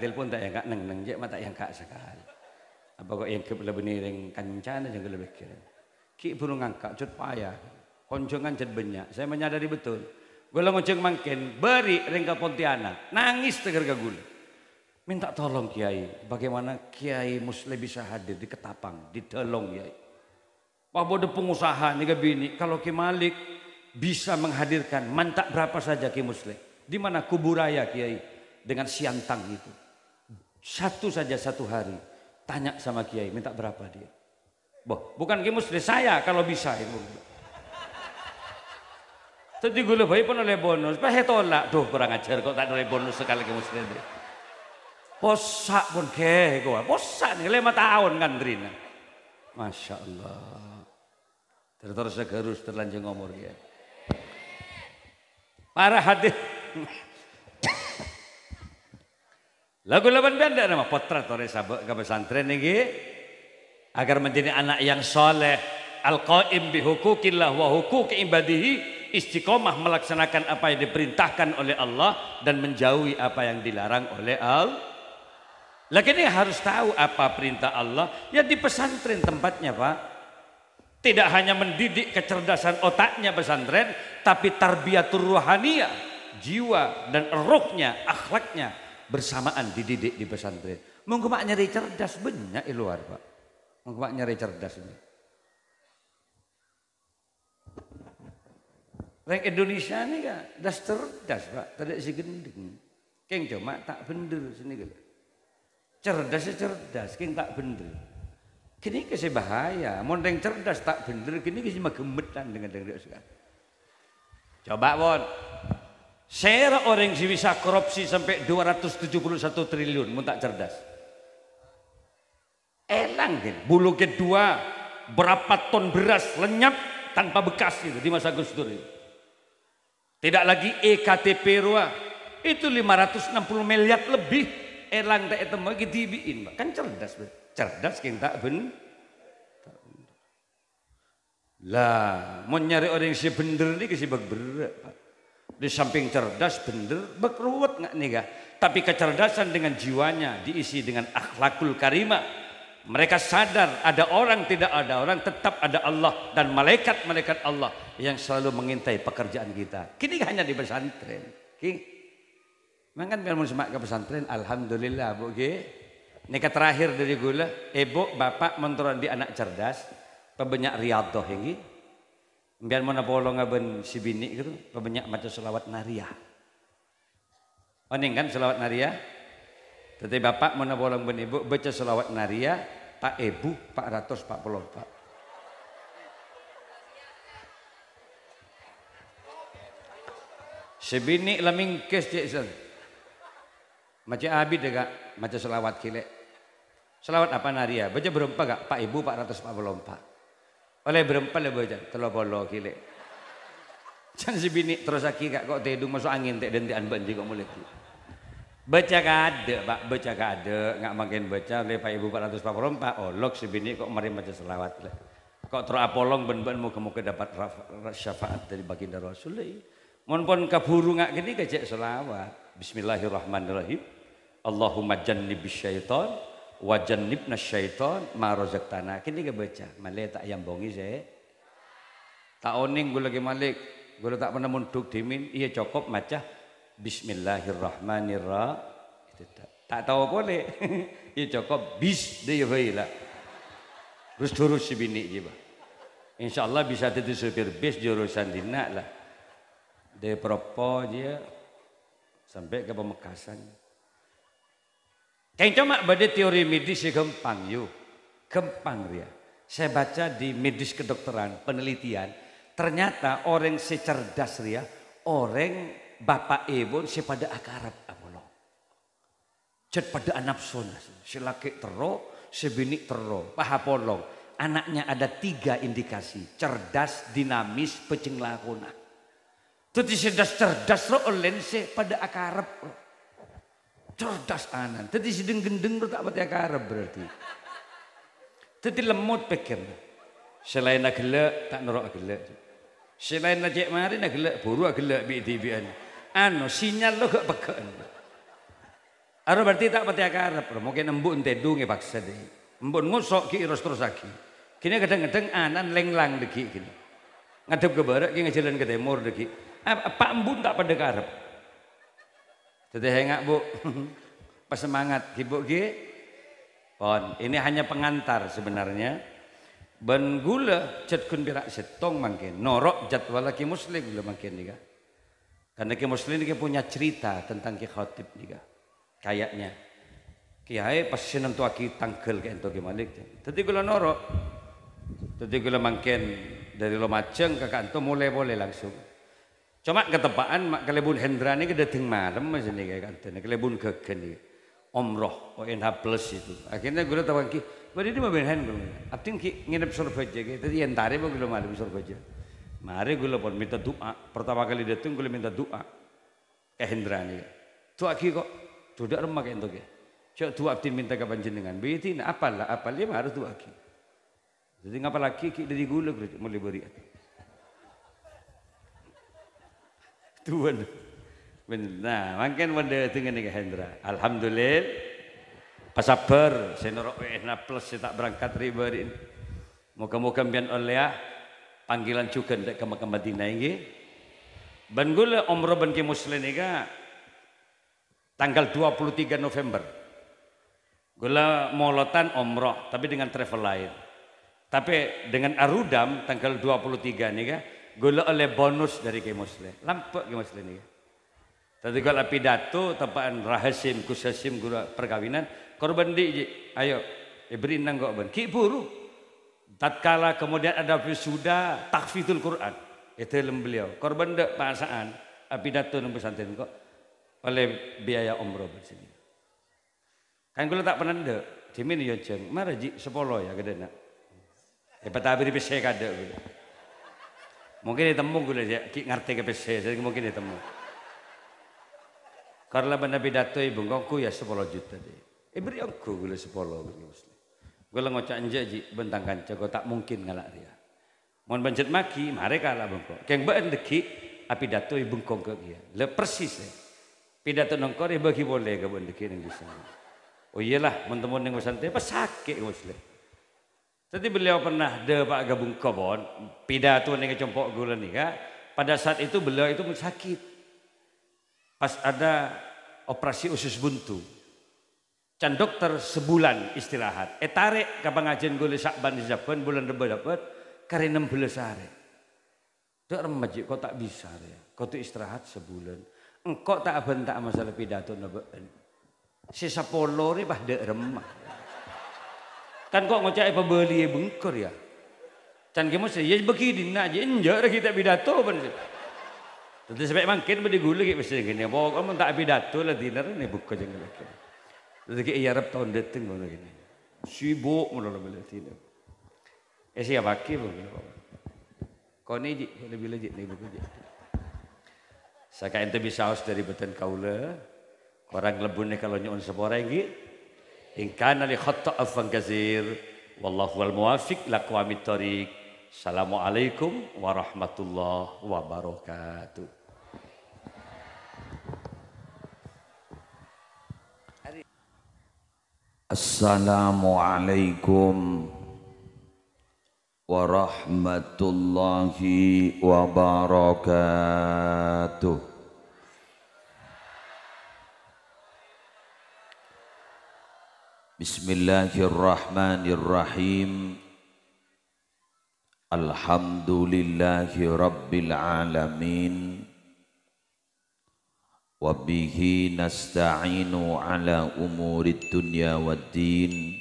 neng je mata yangka sekali. Apa kok yang lebih niring kancana jangan lebih kira. Ki burung angka cut payah, konjongan cut banyak. Saya menyadari betul. Gula ngoceng mangkin beri ringka Pontianak, nangis tegar gula. Minta tolong kiai, bagaimana kiai muslim bisa hadir di Ketapang, di Delong kiai. Pak bodoh pengusaha nih bini, kalau Ki Malik bisa menghadirkan mantak berapa saja Ki Muslim. Di mana kuburaya Kiai dengan siantang itu. Satu saja satu hari. Tanya sama Kiai minta berapa dia. Boh, bukan Ki Muslim, saya kalau bisa itu. Tadi gue lebih pun oleh bonus. Pak tolak. Duh kurang ajar kok tak oleh bonus sekali Ki Muslim. Posak pun keh gue. Posak nih 5 tahun ngandrina. Masya Allah. Terus segarus terlanjur ngomor ya. Para hadir. Lagu laban benda nama potret oleh sahabat ke pesantren ini agar menjadi anak yang soleh, al-qaim bi hukukillah wa hukuki ibadihi, istiqomah melaksanakan apa yang diperintahkan oleh Allah dan menjauhi apa yang dilarang oleh Allah. Lagi ini harus tahu apa perintah Allah. Ya di pesantren tempatnya Pak. Tidak hanya mendidik kecerdasan otaknya pesantren, tapi tarbiyatur ruhaniyah, jiwa dan ruhnya, akhlaknya bersamaan dididik di pesantren. Mungkin mak nyari cerdas banyak di luar Pak. Mungkin mak nyari cerdas ini. Orang Indonesia ini kan das cerdas Pak, tidak si gending. Keng cuma tak bener sini gitu. Cerdas, keng tak bener. Kini kasih bahaya, mondeng cerdas tak bener, kini kasih magemetan dengan sekarang. Coba Bon, saya orang yang bisa korupsi sampai 271 triliun, mau tak cerdas. Elang kan, bulu kedua berapa ton beras lenyap tanpa bekas itu di masa Gus Dur itu. Tidak lagi EKTP RUA, itu 560 miliar lebih, elang tak itu lagi dibiin, kan cerdas. Cerdas kita tak lah mau nyari orang yang bener ini kasih berat Pak. Di samping cerdas bener berkeruwet nggak nih kah? Tapi kecerdasan dengan jiwanya diisi dengan akhlakul karimah. Mereka sadar ada orang tidak ada orang, tetap ada Allah dan malaikat Allah yang selalu mengintai pekerjaan kita. Kini hanya di pesantren. Mangan biar mau semak ke pesantren, alhamdulillah Bu G. Nikah terakhir dari gula, ibu bapak menturun di anak cerdas, pebanyak riadoh ini, biar mana bolong ngaben si bini gitu, pebanyak macam selawat nariyah. Oning kan selawat nariyah, tetapi bapak mana bolong ben ibu baca selawat nariyah, pak ibu 440 pak. Sebini laming kes cek sen. Macam abid deh kak, macam selawat kilek. Selawat apa naria? Baca berempat kak, Pak Ibu 444. Oleh berempat lah baca, telur polo kilek. Jangan sebini terus aki kak kok tedung masuk angin tek dentian banji kok mulai. Baca kade pak, baca kade, nggak makin baca oleh Pak Ibu 444. Oh lok sebini kok mari baca selawat lah. Kok terapolong ben-ben muka-muka dapat syafaat dari baginda Rasul. Mohon pun kaburu nggak gini kecek selawat. Bismillahirrahmanirrahim. Allahumma jannibis syaitan wa jannibna syaitan ma razaqtana. Kini ke baca. Malih tak ayam bongi saya. Tak oning gue lagi malik. Gue tak pernah munduk dimin. Iya cukup maca Bismillahirrahmanirrahim. Tak tahu boleh. Iya cukup bis dia lah. Terus si bini je. InsyaAllah bisa jadi supir bis jurusan Dina lah. Dari Propo dia sampai ke Pamekasan. Kayak cuma pada teori medis gampang yuk. Gampang dia. Saya baca di medis kedokteran penelitian. Ternyata orang secerdas dia. Orang bapak ibu sepada akarab apolo. Cet pada anak sona. Si laki tero, si bini tero. Paha polong. Anaknya ada 3 indikasi. Cerdas, dinamis, pecing lakuna. Tadi cerdas lo lense pada akarab. Cerdas anan. Tadi sedeng gendeng lo tak pada akarab berarti. Tadi lemot pikir. Selain nak gelak tak norok gelak. Selain nak cek mari nak gelak buru gelak bi-tibian. Sinyal lo gak pekan. Aro berarti tak pada akarab. Mungkin embun tedung paksa deh. Embun ngusok ki terus lagi. Kini kadang-kadang anan lenglang deki gini. Ngadep ke barat ki ngajalan ke timur deki. Pak embun tak pada karep. Teteh hengak bu. Pas semangat ibu ki. Pon, ini hanya pengantar sebenarnya. Ben gula cet kun pirak setong mangkin. Norok jadwal ki muslim gula mangkin nika. Karena ki muslim ki punya cerita tentang ki khatib nika. Kayaknya. Kiai pas senentu aki tangkel ke ento ki malik. Tadi gula norok. Tadi gula mangkin dari Lumajang ke kantor mulai boleh langsung. Cuma ketepaan mak kelebun Hendra ini kedateng malam macam ni kayak kantor. Kelebun kegen ni. Omroh ONH plus itu. Akhirnya gula tawang ki, beri dia mobil hand gula. Abting ki nginep Surabaya ke. Tadi entare pun gula malam Surabaya. Mari gula pun minta doa. Pertama kali datang gula minta doa ke Hendra ni. Tu aki kok sudah remah kayak itu ke. Cak tu abting minta ke panjenengan. Betina apalah dia harus tu aki. Jadi ngapa lagi ki dari gula mulai beri. Tuan. Nah, makin benda dengan ni Hendra. Alhamdulillah. Pasaper, saya norok WNA plus saya tak berangkat riba ini. Moga-moga bian oleh panggilan juga ke makam Madinah ini. Ban gula umrah ban ke muslim ni tanggal 23 November. Gula molotan umrah tapi dengan travel lain. Tapi dengan Arudam tanggal 23 nih kan, gula oleh bonus dari ke muslim. Lampak ke muslim nih. Tadi kalau pidato tempaan rahasim kusasim gula perkawinan korban di ayo beri nang kok ben ki buru. Tatkala kemudian ada wisuda tahfidzul Quran. Itu beliau. Korban dek pasaan pidato nang pesantren kok oleh biaya umroh di sini. Kan gula tak pernah dek. Jimin yo jeng, mara ji 10 ya gedena. Petabir PC kada gitu. Mungkin ditemu gue ya, ki ngerti ke PC, jadi mungkin ditemu. Karena benda pidato ibu ngongku ya 10 juta deh. Beri aku gue 10 muslim. Gue ngocak anjaji bentang kanca, gue tak mungkin ngalak dia. Mohon pencet maki, mari kalah bengkok. Keng baen deki, pidato ibu ngongku ke dia. Le persis ya. Pidato nongkor ya bagi boleh ke baen deki yang bisa. Oh iyalah, teman-teman yang santai pas sakit muslim. Tadi beliau pernah Pak gabung kebon pidato nih kecompok gula nih kak. Pada saat itu beliau itu sakit. Pas ada operasi usus buntu. Can dokter sebulan istirahat. Tarik ke pengajian gula sakban di Japun bulan depan dapat karena 16 hari. Dek remaja kok tak bisa ya. Kau tuh istirahat sebulan. Engkau tak bentak masalah pidato naben. Sisa polori bah dek remah. Kan kok ngocak pembeli bengkor ya. Can kemus ya begini nak je enjak kita pidato ben. Tentu sampai makin beri gula kayak mesti gini. Bawa kamu tak pidato lah dinner ni buka jangan lagi. Terus kayak iya Arab tahun datang mana gini. Sibuk mula lah bela tidak. Siapa pakai boleh. Kau ni je lebih lejit ni buku je. Saya ente bisa aus dari beten kaula. Orang lebun ni kalau nyon seborang lagi. Ingkana li khata afan kazir. Wallahu wal muwafiq laqwamit thariq. Assalamualaikum warahmatullahi wabarakatuh. Assalamualaikum warahmatullahi wabarakatuh. Bismillahirrahmanirrahim. Alhamdulillahi rabbil alamin. Wa bihi nasta'inu ala umurid dunya waddin.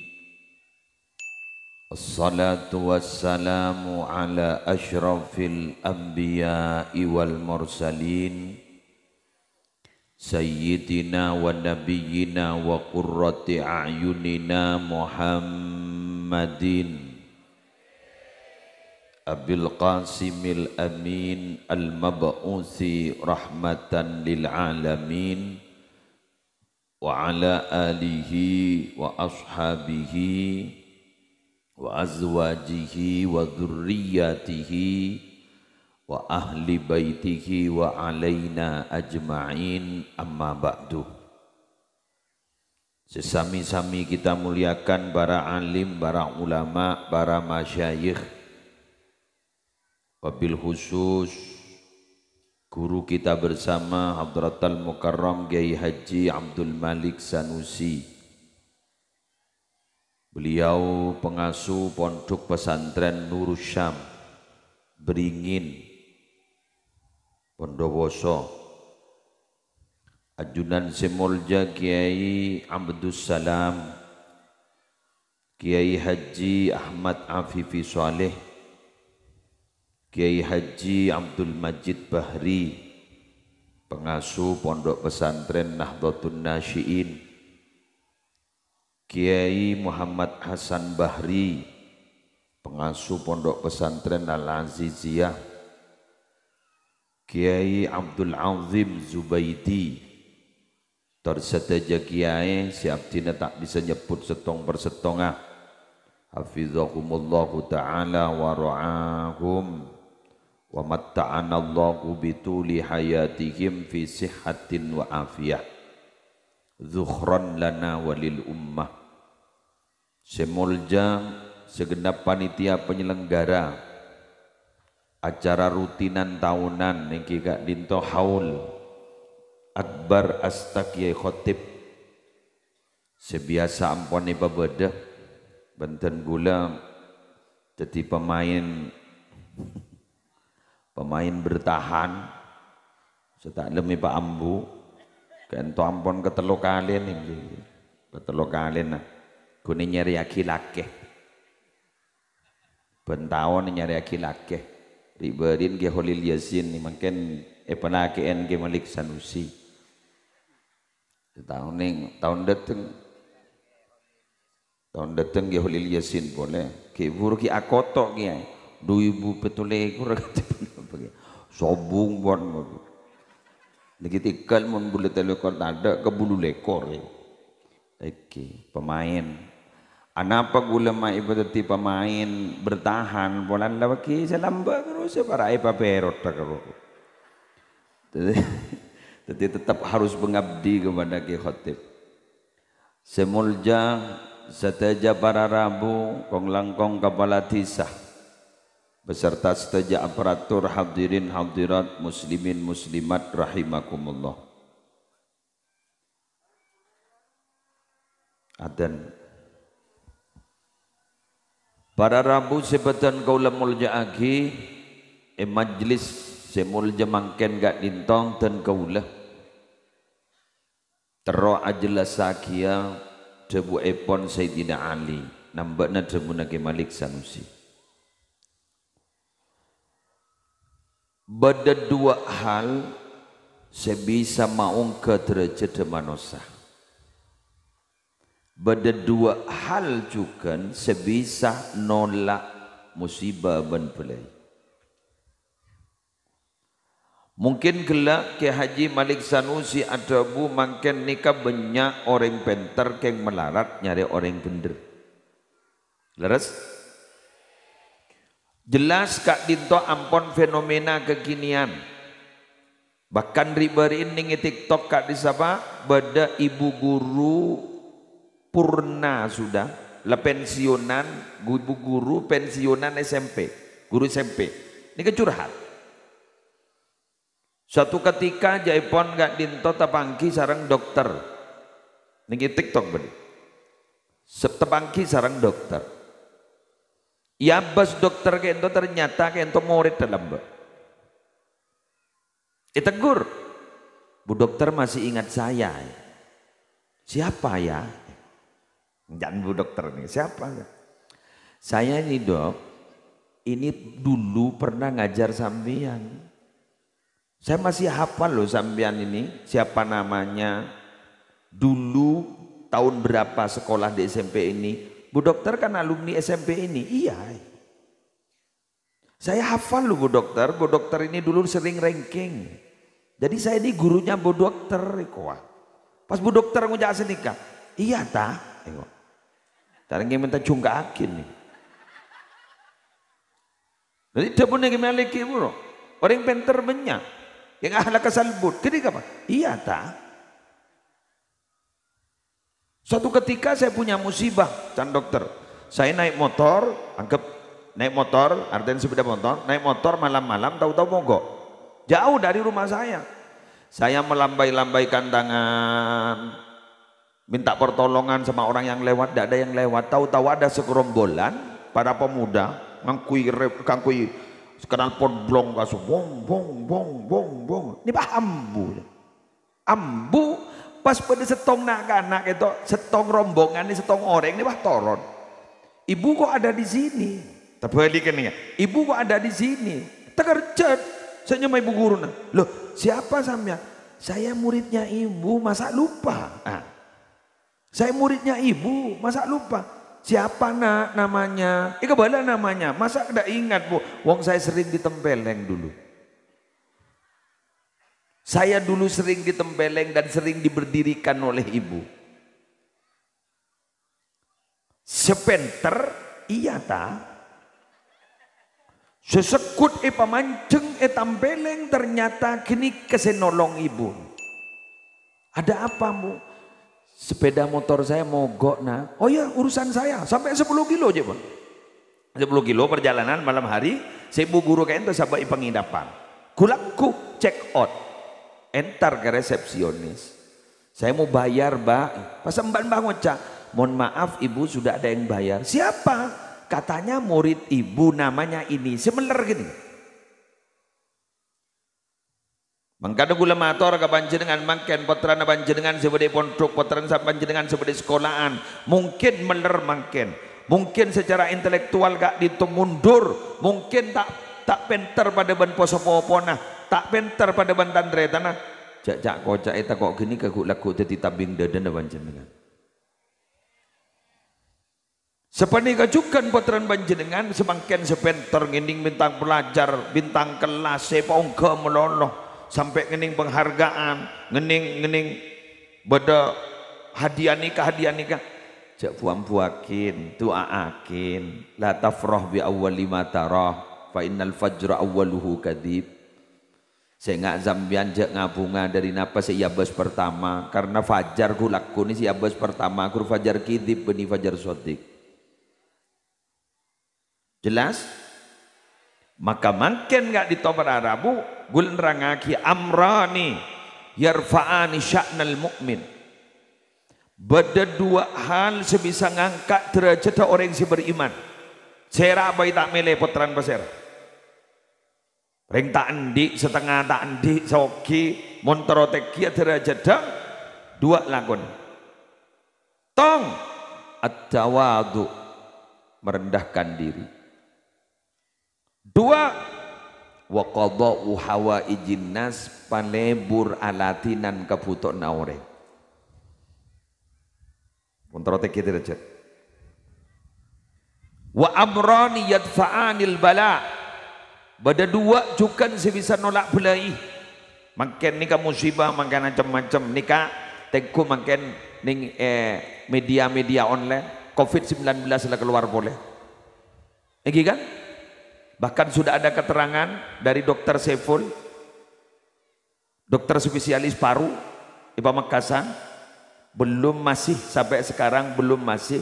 Wassalatu wassalamu ala ashrafil anbiya'i wal mursalin Sayyidina wa nabiyyina wa qurrati a'yunina Muhammadin Abil Qasimil Amin Al-Mab'uthi rahmatan lil alamin wa ala alihi wa ashabihi wa azwajihi wa dhurriyyatihi wa ahli baitihi wa alaina ajma'in amma ba'du. Sesami-sami kita muliakan para alim, para ulama, para masyayikh, wabil khusus guru kita bersama Hadratal Mukarram Kiai Haji Abdul Malik Sanusi. Beliau pengasuh pondok pesantren Nurus Syam Beringin Bondowoso. Ajunan Semolja Kiai Abdus Salam, Kiai Haji Ahmad Afifi Saleh, Kiai Haji Abdul Majid Bahri, pengasuh pondok pesantren Nahdlatul Nasyiin, Kiai Muhammad Hasan Bahri, pengasuh pondok pesantren Al-Aziziyah, Kiai Abdul Azim Zubaidi, tersedaja Kiai siap tina tak bisa nyebut setong persetongah, hafizahumullahu ta'ala wa ra'ahum wa matta'anallahu bituli hayatihim fi sihhatin wa afiyah zukhran lana walil ummah. Semolja segenap panitia penyelenggara acara rutinan tahunan yang kika dinto haul akbar astaqiyai khotib sebiasa amponi babeda benten gula jadi pemain bertahan setak lemi Pak Ambu kento ampon ketelo kalian ini ketelo kalian nah gune nyari aki-laki bentawon nyari aki-laki riberin ke Holil Yasin ni makin penakeen ke Malik Sanusi tahun dateng ke Holil Yasin boleh ke buru ki akotok ki 2000 petule kurang sobung bon lagi tikal mun bulet lekor ada ke bulu lekor oke pemain anapa gula ma ibadati pemain bertahan bolan lawaki selamba terus para paperot terus jadi tetap harus mengabdi kepada Ki Khatib. Semulja seteja para rabu kong langkong kepala tisah beserta seteja aparatur hadirin hadirat muslimin muslimat rahimakumullah. Adan para rabu sebatan kaula mulja agi majlis semulja mangken gak dintong dan kaula tero ajla sakia debu epon Sayyidina Ali nambakna debu Nage Malik Sanusi. Beda dua hal sebisa maung ke derajat manusia. Beda dua hal juga sebisa nolak musibah ben pelai. Mungkin gelak ke Haji Malik Sanusi adabu mungkin nikah banyak orang penter keng melarat nyari orang bener. Leres? Jelas Kak Dinto ampon fenomena kekinian. Bahkan riberin ning TikTok Kak disapa beda ibu guru purna sudah lah pensiunan ibu guru pensiunan SMP, guru SMP. Ini kecurhat. Suatu ketika jaipon Kak Dinto tapangki sarang dokter. Ning TikTok bedi. Tepangki sarang dokter. Ya bas dokter kento ternyata kento murid dalam mbak. Tegur, Bu dokter masih ingat saya. Siapa ya? Jangan Bu dokter nih, siapa? Saya ini dok, ini dulu pernah ngajar sambian. Saya masih hafal loh sambian ini, siapa namanya. Dulu tahun berapa sekolah di SMP ini. Bu dokter kan alumni SMP ini, iya. Saya hafal loh Bu dokter ini dulu sering ranking. Jadi saya ini gurunya Bu dokter. Pas Bu dokter ngujak senikah, iya ta? Tarang minta cungkakin nih. Jadi dia punya gimana lagi bro? Orang penter banyak, yang ahlak kesalbut. Ketika apa? Iya ta? Suatu ketika saya punya musibah, can dokter. Saya naik motor, anggap naik motor, artinya sepeda motor, naik motor malam-malam, tahu-tahu mogok. Jauh dari rumah saya. Saya melambai-lambaikan tangan, minta pertolongan sama orang yang lewat, tidak ada yang lewat. Tahu-tahu ada segerombolan para pemuda, ngangkui kenal pot blong kasu, bong bong bong bong bong. Ini bah ambu. Pas pada setong anak itu, setong rombongan ini, setong orang ini bah toron. Ibu kok ada di sini? Terbalikan ya. Ibu kok ada di sini? Terkerjat. Saya nyamai ibu guru. Loh, siapa samnya? Saya muridnya ibu, masa lupa? Saya muridnya ibu, masa lupa? Siapa nak namanya? Kebala namanya. Masa tidak ingat bu? Wong saya sering ditempeleng dulu. Saya dulu sering ditempeleng dan sering diberdirikan oleh ibu. Sepenter, iya ta? Sesekut pamanceng tampeleng ternyata kini kesenolong ibu. Ada apa bu? Sepeda motor saya mogok nah. Oh ya urusan saya sampai 10 kilo aja bang. 10 kilo perjalanan malam hari. Saya ibu guru kayak itu sampai penginapan. Kulaku check out. Entar ke resepsionis. Saya mau bayar mbak. Pas mbak ngocak. Mohon maaf ibu sudah ada yang bayar. Siapa? Katanya murid ibu namanya ini. Semeler gini. Mangkada gula mator ke panjenengan mangken potran panjenengan sebagai pondok potran panjenengan sebagai sekolahan. Mungkin meler mangken. Mungkin secara intelektual gak dihitung mundur. Mungkin tak penter pada ban poso-popona. Tak penter pada bantan tanah. Jak kocak eta kok gini kaguk lagu dadi tabing dadan panjenengan. Sepani kajukan potran panjenengan semangken sepenter ngening bintang pelajar, bintang kelas sepongga meloloh sampai ngening penghargaan, ngening beda hadiah nikah. Jak buakin, doaakin, la tafrah bi awwali ma tarah fa innal fajra awwaluhu kadhib. Saya nggak zambian jak ngabunga dari napa saya bas pertama karena fajar ku laku ni si abas pertama kur fajar kidib beni fajar sodik. Jelas? Maka makin nggak ditopar Arabu gul nerangaki amrani yarfa'ani sya'nal mu'min. Beda dua hal sebisa ngangkat derajat orang yang beriman. Sera bayi tak milih potran pasir. Ring tak endi setengah tak endi soki montorotekia derajat dua lakon. Tong at-tawadu merendahkan diri. Dua wa qada'u hawaijin nas palebur alatinan kabutuhan orang. Puntrote kita aja. Wa amrani yadfa'anil bala. Bada dua juga sebisa nolak belai. Makin nika musibah makin macam-macam nika tengku makin ning media-media online COVID-19 lah keluar boleh. Iki kan? Bahkan sudah ada keterangan dari dokter Saiful, dokter spesialis paru di Pamekasan, belum masih sampai sekarang belum masih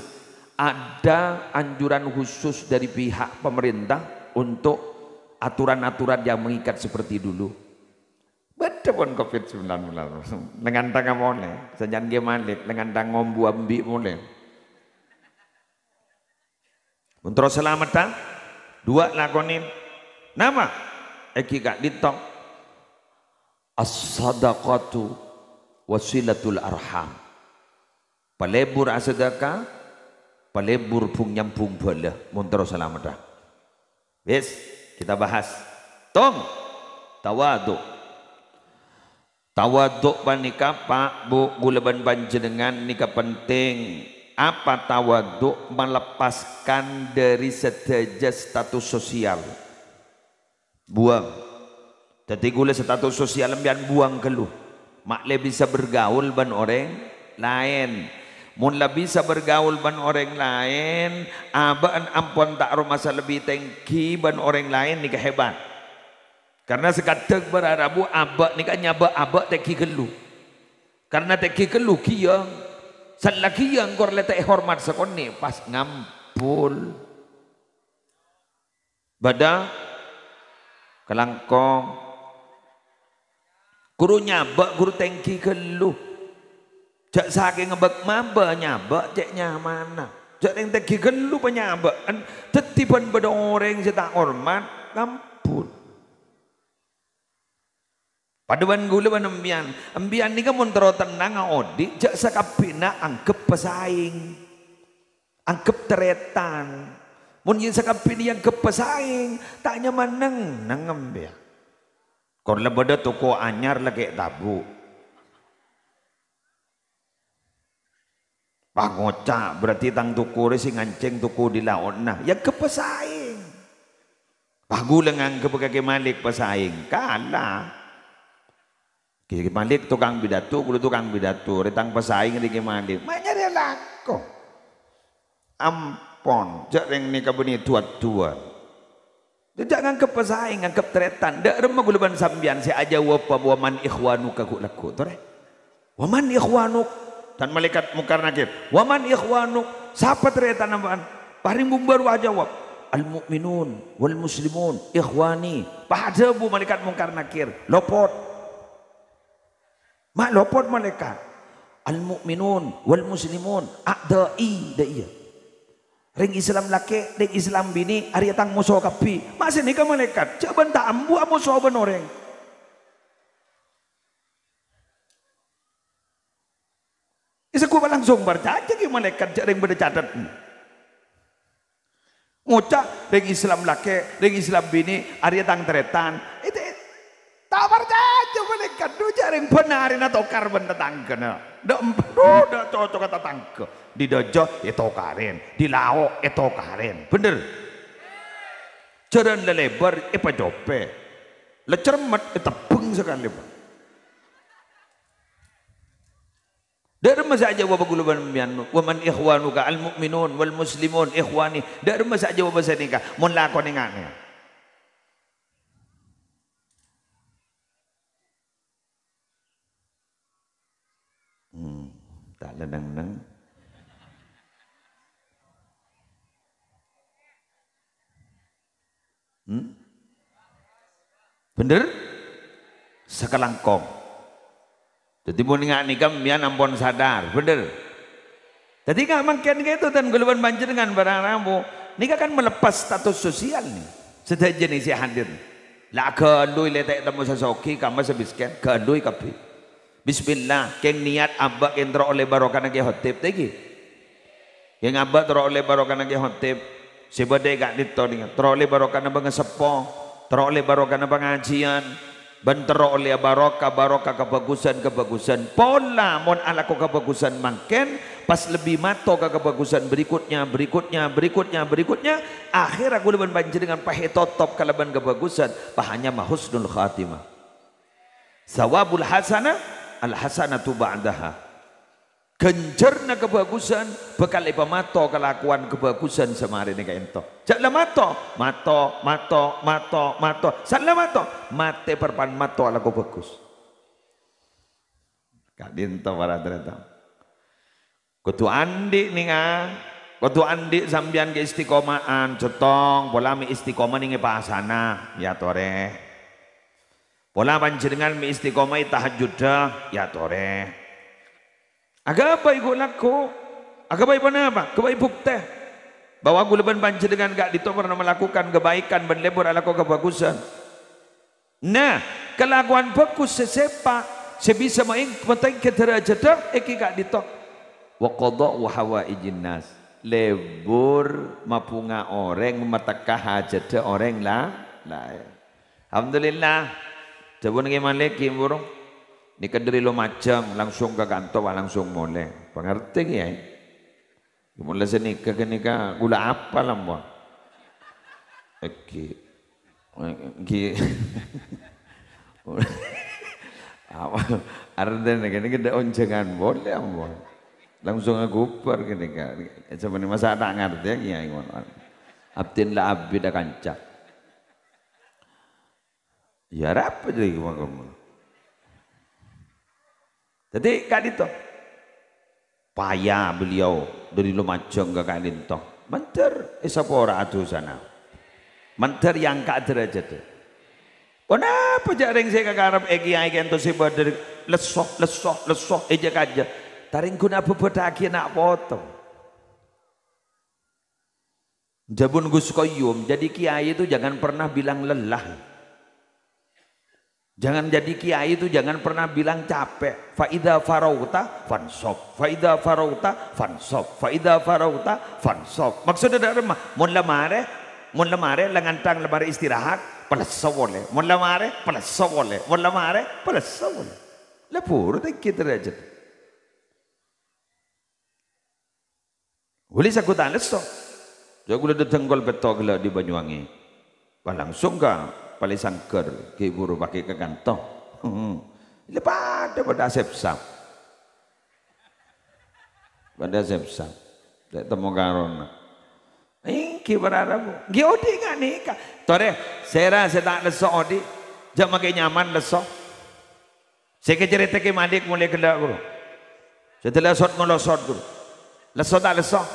ada anjuran khusus dari pihak pemerintah untuk aturan-aturan yang mengikat seperti dulu. Beda pun COVID-19 dengan tangan boleh, sejan gemalik dengan tangan ngombu ambi boleh. Untuk selamatan dua lakonin nama eki kak ditong as-sadaqatu wasilatul arham. Palebur asedaka, palebur pung nyampung bala. Muntro selamat dah. Yes, kita bahas. Tong, tawaduk. Tawaduk panika pak bu gulaban panjenengan nika penting. Apa tawaduk? Melepaskan dari sedaja status sosial. Buang. Jadi gula status sosial ambian buang keluh. Makle bisa bergaul ban orang lain. Mun lah bisa bergaul ban orang lain, abaan ampun tak masa lebih tengki ban orang lain ni hebat. Karena sekadang berarabu abak ni kan nyabak abak tengki gelu. Karena tengki gelu kiyang, salah kiyang kor letak hormat sekoni pas ngampul. Bada kelangkong, guru nyabak guru tengki gelu. Jak saking ngebak maba nyabak cek nyamana. Jak yang tegi gelu penyabak. Tetipan pada orang yang tak hormat kampun. Paduan gula ban embian. Embian ni kan muntero tenang odi. Jak sakapina anggap pesaing. Anggap teretan. Mun yin sakapina yang anggap pesaing. Tak nyaman nang embian. Korla bada toko anyar lagi tabu. Pangocak berarti tang tuku resi nganceng tuku di laut nah ya kepesaing. Pagu lengang kebekai malik pesaing kalah. Kiki malik tukang bidatu, kudu tukang bidatu, retang pesaing di malik. Maknya dia lako. Ampon, jarang ni kabuni tuat-tuat. Dia jangan kepesaing, anggap teretan. Dak remah gulaban sambian si aja wapa waman ikhwanu kaku laku, tore. Waman ikhwanuk. Dan malaikat mungkar nakir, waman ikhwanuk, siapa teretan nampan? Paring baru aja jawab, al mu'minun wal muslimun ikhwani. Pada bu malaikat mungkar nakir, lopot. Mak lopot malaikat. Al mu'minun wal muslimun a'dai daiya. Ring Islam laki, ring Islam bini, ari tang musuh kapi. Masih ni ka malaikat, jaban tak ambu musuh benoreng. Isaku langsung bercaca ke malaikat yang bercatat. Ngucap dengan Islam laki, dengan Islam bini, Arya tang teretan. Itu tak bercaca malaikat. Du jaring benarin atau karban tetangga. Dak cocok kata tetangga. Di dojo itu karen, di lauk itu karen. Bener. Jaran lelebar apa jope. Lecermat itu peng sekali. Dari masa aja wabah guluban mian, waman ikhwanuka al mu'minun wal muslimun ikhwani. Dari masa aja wabah senika, mun lakon ingane. Tak ledang-ledang. Bener? Sekelangkong. Jadi mau nikam ya nampon sadar, bener. Jadi nggak makin gitu dan guluban banjir dengan barang ramu. Nikah kan melepas status sosial nih. Sedaya jenis hadir. Lah kendui letak temu sesoki kamu sebiskan kendui kapi. Bismillah, keng niat abak yang teroleh barokah nagi hotep tegi. Yang abak teroleh barokah nagi hotep. Sebadai gak dito nih, teroleh barokah nabang sepo. teroleh barokah pengajian, bentero oleh barokah kebagusan pola mon ala ko kebagusan mangken pas lebih mato ke kebagusan berikutnya akhir aku leban banjir dengan pahe totop kalaban kebagusan pahanya mah husnul khatimah sawabul hasanah al hasanatu ba'daha gencerna kebagusan bekal ipa mato kelakuan kebagusan semari ini kayak ento jaklah mato salah mato mate perpan mato ala ko bagus kak dinto para ternyata kutu andi ninga kutu andi sambian ke istiqomaan cetong pola mi istiqomah ninge pasana ya tore pola panjenengan mi istiqomah tahajud ya tore agak apa iku laku? Agak apa apa? Kebaik bukti bahwa aku leban banjir dengan gak dito pernah melakukan kebaikan dan lebur ala ko kebagusan. Nah, kelakuan bagus sesepa sebisa main penting kederajat iki gak dito. Wa qada wa hawaijin nas. Lebur mapunga orang matakah hajat orang lah. Alhamdulillah. Jabun ngimaleki burung. Ni kaderi lo macam langsung ke kantor langsung mulai pengerti ya mulai sini ke gula apa lah mbak artinya ini kita oncengan boleh mbak langsung aku per gini kan sebenarnya masa tak ngerti ya abdin la abdi dah kancak ya apa jadi kamu jadi kak dito payah beliau dari Lumajang ke kak dito menter isapora atuh sana menter yang kak derajat kenapa jaring saya kagarap egi ai kento si badar lesoh eja kaja taring guna bebedaki nak potong jabun Gus Koyum jadi kiai itu jangan pernah bilang lelah. Jangan jadi kiai itu jangan pernah bilang capek. Faida farauta fansop. Faida farauta fansop. Faida farauta fansop. Maksudnya dari mana? Mun lemare langantang lemare istirahat pelesa boleh. Mun lemare pelesa boleh. Mun lemare pelesa boleh. Lepur tak kita aja. Boleh sakutan leso. Jadi gula detenggol betok gula di Banyuwangi. Langsung ka paling sangker ke guru pakai ke kantong pada sepsam pada sepsam tak temu karona ini berharap giodi nggak nikah tore saya tak lesok odi jam makai nyaman lesok saya cerita ke madik mulai kelak guru setelah lesot ngelosot guru lesot tak lesok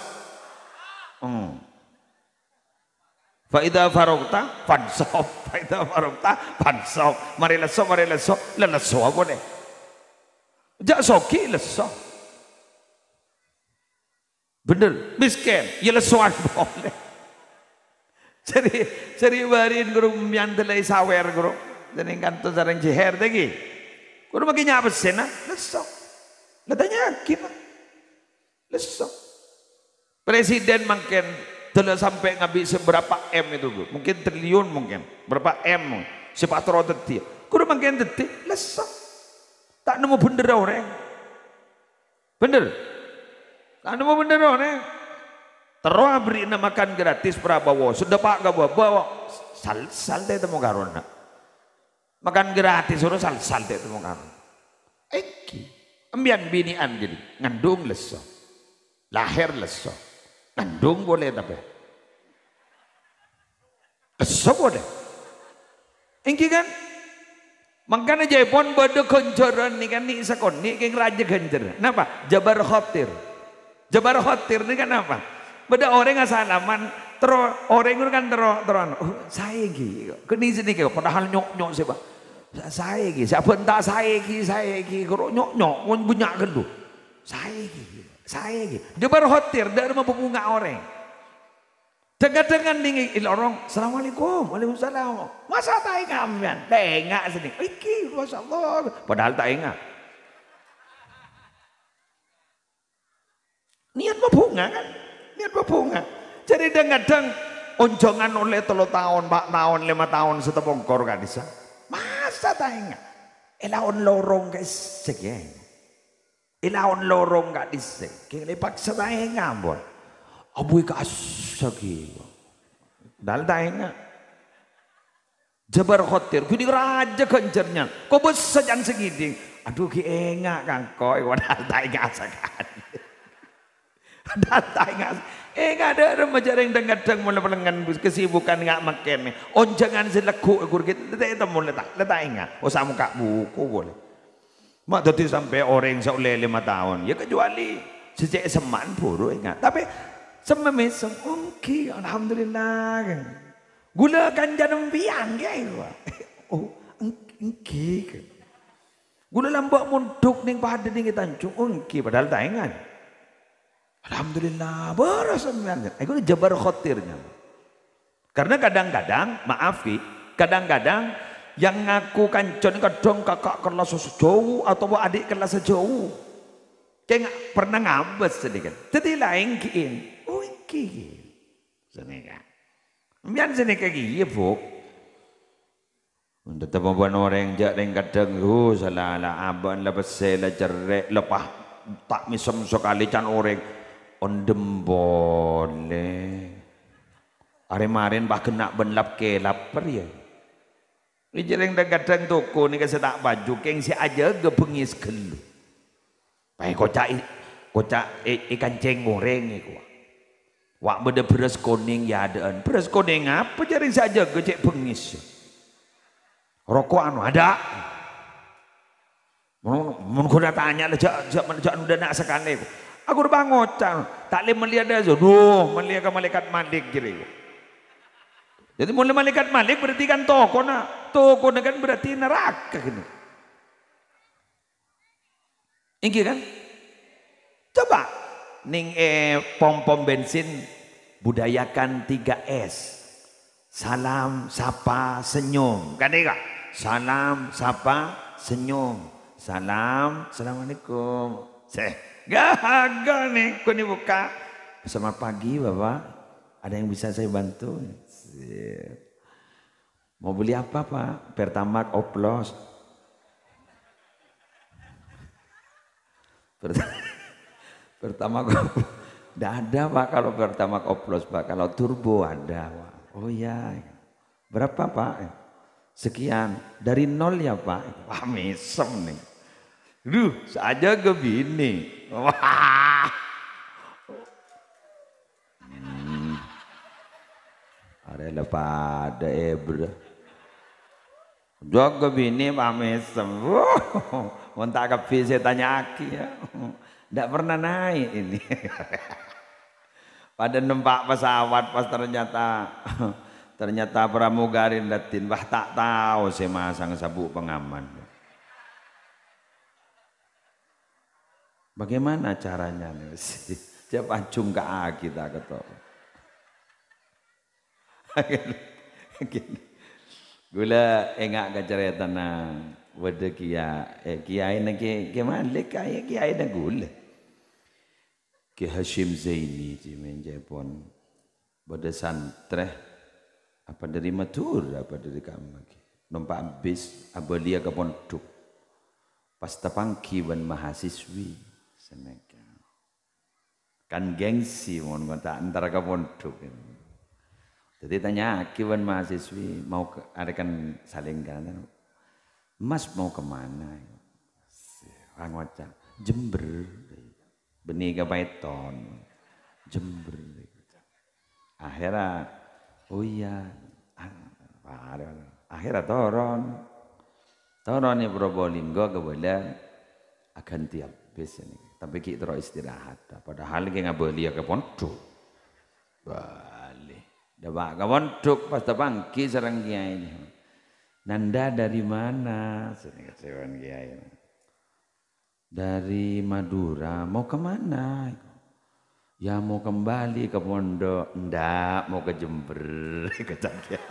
Faida farokta fansop, faida farokta fansop. Mari leso, leso apa deh? Jak soki leso. Bener, miskin, ya lesoan boleh. Jadi barin guru miantelai sawer guru. Jadi kantor sarang jeher lagi. Guru makin nyapa sena, leso. Latanya gimana? Leso. Presiden makin telah sampai ngabi seberapa M itu bro. Mungkin triliun mungkin. Berapa M. Sepatro detik. Kudu makin detik. Lesok. Tak nemu bener orang. Bener. Tak nemu bener orang. Terus beri makan gratis Prabowo. Sudah pak gak bawa. Sal deh temu karona. Makan gratis suruh sal deh temu karona. Eki. Ambian binian jadi. Ngandung lesok. Lahir lesok. Kandung boleh tapi lesok boleh ini kan makanya Jepun pada koncoran ni kan ni sakon ni keng raja genjer kenapa Jabar Khotir ni kan apa pada orang asalaman terus orang itu kan terus saya gitu kini sini kau padahal nyok siapa saya gitu siapa entah saya gitu kalau nyok punya kan tu saya gitu. Jabar Khotir dari bunga orang. Dengan nih orang, assalamualaikum, waalaikumsalam. Masa tak ingat ambian? Tengah sini. Iki, masya Allah. Padahal tak ingat. Niat berbunga kan? Niat berbunga. Jadi kadang onjongan oleh 3 tahun, 4 tahun, 5 tahun setepongkor kan bisa. Masa tak ingat? Elaon lorong guys, segeng. Elaon lorong gak disek. Kaya paksa tak ingat bon. Abui kasagi. Dal tak ingat. Jabar khotir, kini raja kencernya. Kau besar jangan segini. Aduh ki enggak kan kau, wadah tak ingat sekali. Data ingat, enggak ada remaja yang kadang mulai pelengan kesibukan enggak makan nih. Onjangan selaku akur kita, kita mulai tak ingat. Oh sama kak buku boleh. Mak tadi sampai orang seoleh 5 tahun, ya kecuali sejak seman puru ingat. Tapi sememesem, oke, alhamdulillah. Gula kanjan piang kayak, oh, oke. Gula lambak munduk nih pada nih Tanjung, oke, padahal tak ingat. Alhamdulillah, beres sebenarnya. Itu jabar khotirnya. Karena kadang-kadang, maaf ki, kadang-kadang yang ngaku kancon kadang kakak kelas sejauh atau adik kelas sejauh. Kayak pernah ngabes sedikit. Jadi lain kiin, oh ki, sini kan. Biar sini kayak gini buk. Untuk teman orang yang kadang, salah aban lah besar lah cerai lepah tak misem sekali can orang. Ondem boleh. Hari-marin bah kena benlap ke lapar ya. Ini jeleng kadang toko ni kasi tak baju keng si aja gebengis kelu. Pai kocak ikan ceng goreng iku. Wak beda beras kuning ya adaan. Beras kuning apa jari saja gecek bengis. Rokok anu ada. Mun kuda tanya lah jangan udah nak sekali. Aku udah ngocang, tak boleh melihat aja. Duh, melihat ke malaikat Malik gitu. Jadi mulai malaikat Malik berarti kan toko kan berarti neraka gitu. Ini kan? Coba ning pom-pom bensin budayakan 3S. Salam, sapa, senyum. Kan ya? Salam, sapa, senyum. Salam, assalamualaikum. Gagal nih, kau ini buka. Selamat pagi Bapak, ada yang bisa saya bantu? Mau beli apa Pak? Pertamax oplos. Pertamax oplos. Tidak ada Pak kalau Pertamax oplos Pak, kalau turbo ada Pak. Oh ya, berapa Pak? Sekian, dari 0 ya Pak. Wah mesem nih. Duh, saja gebini. Wah. Ada pada ebra. Jaga bini pamesem. Montak kepi saya tanya aki ya. Tidak pernah naik ini. Pada numpak pesawat pas ternyata pramugari datin. Bah tak tahu saya masang sabuk pengaman. Bagaimana caranya nih? Siapa acung ke kita ketok. Gula enggak kecerita nang wede kiai nake kemalik kiai na gula. Ki Hashim Zaini di Menjepon pada santre apa dari Matur apa dari Kamaki numpak bis abalia ke pondok pas tapangki wan mahasiswi seneka kan gengsi mon kata antara ke pondok. Jadi tanya kiwan mahasiswi mau ada kan saling kan, Mas mau kemana? Orang wajah Jember, benih ke Python, Jember. Akhirnya, oh iya, akhirnya toron nih Probolinggo kemudian akan tiap bis ini. Tapi kita terus istirahat. Padahal kita nggak boleh ke pondok. Dah kawan duk pas pangki sareng kiai. Nanda dari mana? Sering kecewan kiai. Dari Madura. Mau kemana? Ya mau kembali ke pondok. Ndak mau ke Jember. Kecak kiai.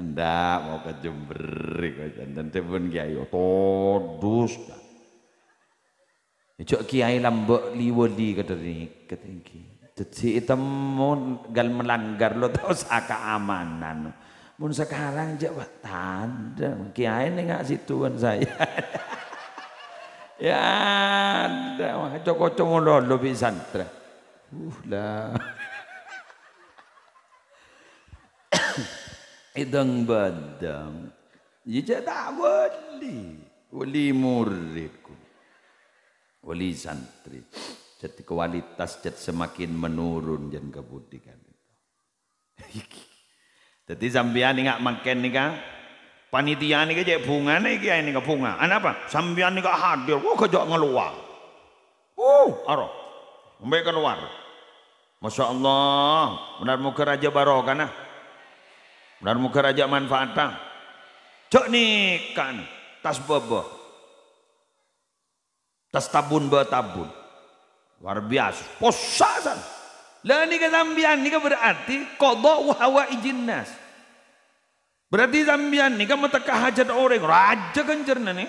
Ndak mau ke Jember. Dan telepon kiai. Todus. Ijok kiai lambok liwali ketinggi. Jadi itu mun gal melanggar lo tahu keamanan. Mun sekarang jawab tanda kiai ini nggak situan saya. Ya ada cocok lo bisa tre. Lah. Idang badang. Jadi tak wali muridku. Wali santri. Jadi kualitas jadi semakin menurun dan kebudikan itu. Jadi sambian nggak makan nih kan, panitia nih kayak bunga nih kayak ini ke bunga. Anak apa? Sambian nih hadir, kejak ngeluar. Aroh, sampai keluar. Masya Allah, benar muka raja barokah nah, benar muka raja manfaatah. Cok nih kan, tas bobo, tas tabun bertabun. Luar biasa, posasan. Lah ni sambian ni berarti qada wa hawaijin nas. Berarti sambian ni metekah hajat orang raja kencerna ni.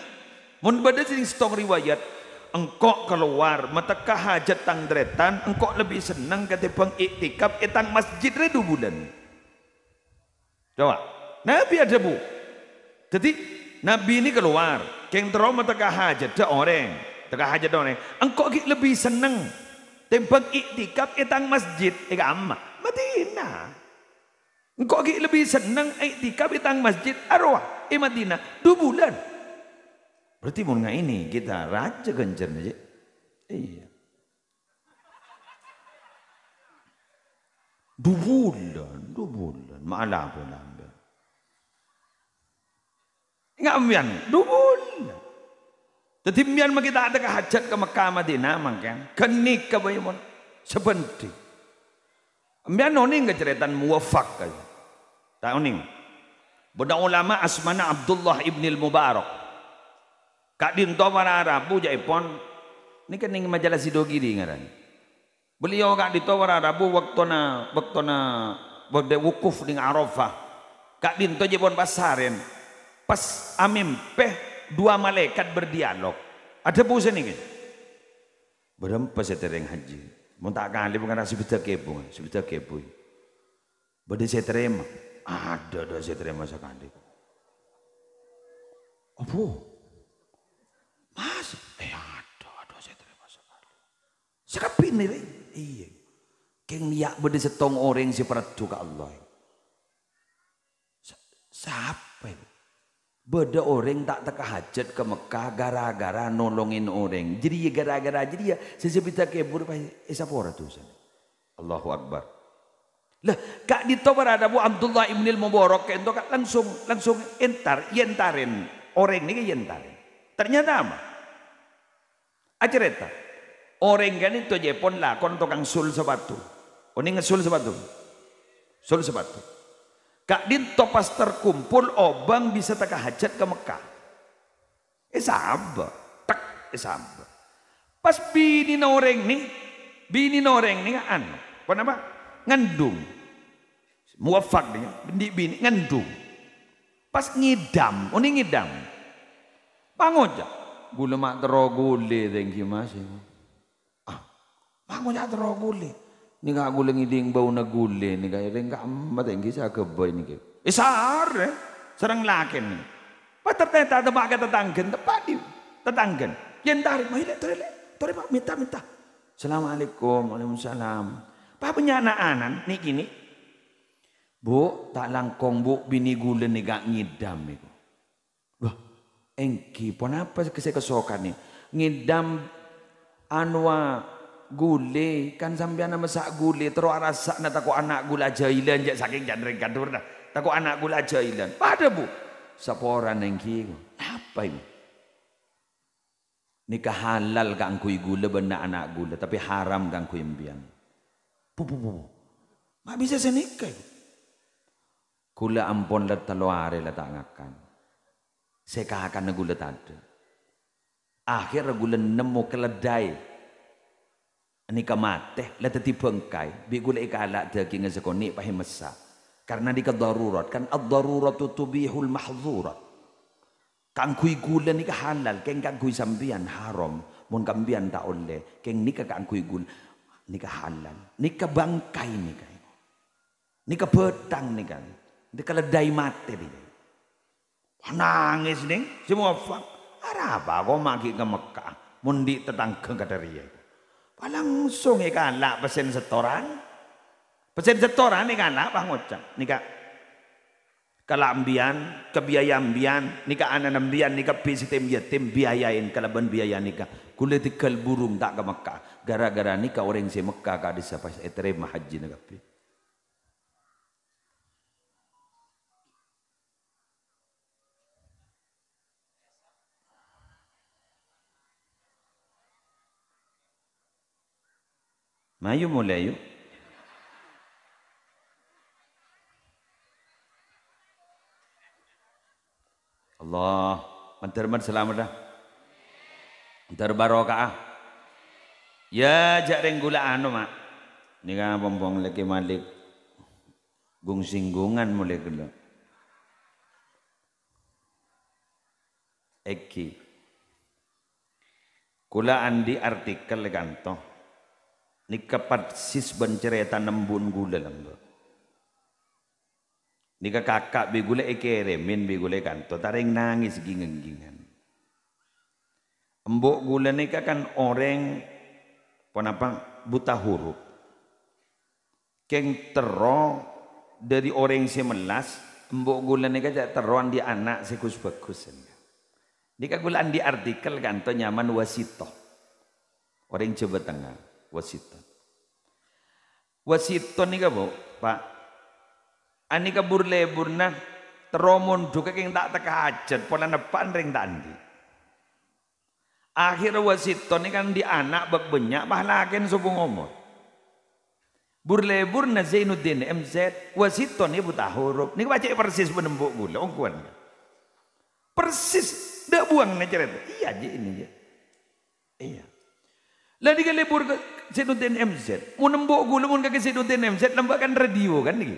Mun bade sing stong riwayat engkau keluar metekah hajat tang dretan engkau lebih senang ketimbang iktikaf etang masjid 2 bulan. Coba. Nabi ada bu. Jadi Nabi ini keluar, keng terus metekah hajat orang. Tengah hajat orang, engkau lebih seneng tembang iktikaf etang masjid amma Madinah. Engkau lebih seneng iktikaf etang masjid arwah Madinah 2 bulan. Berarti mun ini kita raja gencer aja. Iya. 2 bulan, malah pun ambil. Enggak ambil 2 bulan. Jadi mian kita ada hajat ke Mekah Madinah mangkan kenik ke bayamon sebentar. Mian oning ke cerita muwafaq kaya. Tak oning. Benda ulama asmana Abdullah ibn al-Mubarak. Kak dinto para Arabu jaipon. Ini kan ning majalah Sidogiri ngaran. Beliau kak dinto para Arabu waktuna waktu wukuf ning Arafah. Kak dinto jaipon pasaren. Pas amim peh 2 malaikat berdialog. Ada puasa nih kan? Berapa setereng haji? Mau tak kali bukan sebita kepo. Bade saya terima. Ada saya terima sekali. Apa? Mas? Ada saya terima sekali. Sekapin nih? Iya. Keng niak bade setong orang si peradu ke Allah. Siapa itu? Beda orang tak teka hajat ke Mekah gara-gara nolongin orang. Jadi ya gara-gara jadi ya sesebita kebur esapora tuh. Allahu Akbar. Lah kak dito berada Bu Abdullah ibn al-Mubarak itu kak langsung yentarin orang ini yentarin. Ternyata apa? Acereta. Orang kan itu jepon lah kon tukang sul sepatu. Oni ngesul sepatu. Sul sepatu. Kak dinto pas terkumpul obang bisa teka hajat ke Mekah. Sabar. Sabar. Pas bini noreng nih kan apa? Ngandung. Muwafaq nih, bini ngandung. Pas ngidam, ngidam. Pangoja. Gula mak terogule thank you Mas. Pangoja terogule. Ni gak gule ngiding bau na gule ni kaya ring ka matenggi sa kebay ni kaya. Sar sarang lakin ni. Paterteta tebak ka tetanggen tepat di tetanggen. Yen tarik mahile tore Pak minta. Assalamualaikum. Waalaikumsalam. Pa penyana-anan ni kini. Bu, tak langkong Bu bini gule ni gak ngidam iku. Wah, engki pon apa kesokan ni? Ngidam anwa gule kan sampean masak gule terus rasa na tako anak gula jailan jak saking jandreng kadur dah tako anak gula jailan pada Bu saporan engki apa ini nikah halal kang kui gula benda anak gula tapi haram kang kui imbian bu mak bisa senikah gula ampon la taloare la tak ngakan sekakan gula tade akhir gula nemu keledai ini kamate la tati bengkai bi gula ikala daging sekoni pahe masak karena di kedarurat kan ad-daruratu tubihul mahdzurat kang kui gula ni halal keng kang kui sambian haram mun kambian tak oleh keng nika kang kui gula nikah halal, nikah bangkai nikah. Nikah petang nikah. Nikah ledai mati nih. Nangis nih, semua fak. Apa kau maki ke Mekah, mundi tetangga kata dia. Langsung ikan lah pesen setoran ikan lah bang ngocak. Nikah kelambian, kebiayaan, nikah anak ambian, nikah pisitim yatim biayain kalaban biaya nikah. Kulit ikal burung tak ke Mekah. Gara-gara nikah orang si Mekah kadis apa terima haji nagapi. Mayu mulai yuk. Allah, mantar selamat dah. Mantar barokah. Ya jareng gula anu mak. Ni kan pompong lagi malik. Singgungan mulai gula. Eki. Kula andi artikel ganto. Ni kapat sis bencerita nembun gula lambo. Ni kakak bigula ekeremin bigula kanto taring nangis gingan-gingan. Embok gula ni kan orang penapa buta huruf. Keng tero dari orang si melas, embok gula ni kan teroan di anak sekus bagus. Ni gulaan di artikel kanto nyaman wasito. Orang coba tengah. Wasito ni ka po, Pak. Ani ka burlebur na teromon duka keng tak teka hajat pola nepan ring tandi. Akhir wasito ni kan di anak berbanyak bahlaken subuh ngomong. Burlebur na Zainuddin MZ wasito ni buta huruf. Ni baca persis menembuk gula ongkuan. Persis dak buang na cerita. Iya je ini je. Iya. Lah di lebur ke Zainuddin MZ, mau nembok gula mun kaki Zainuddin MZ lembakan radio kan nih.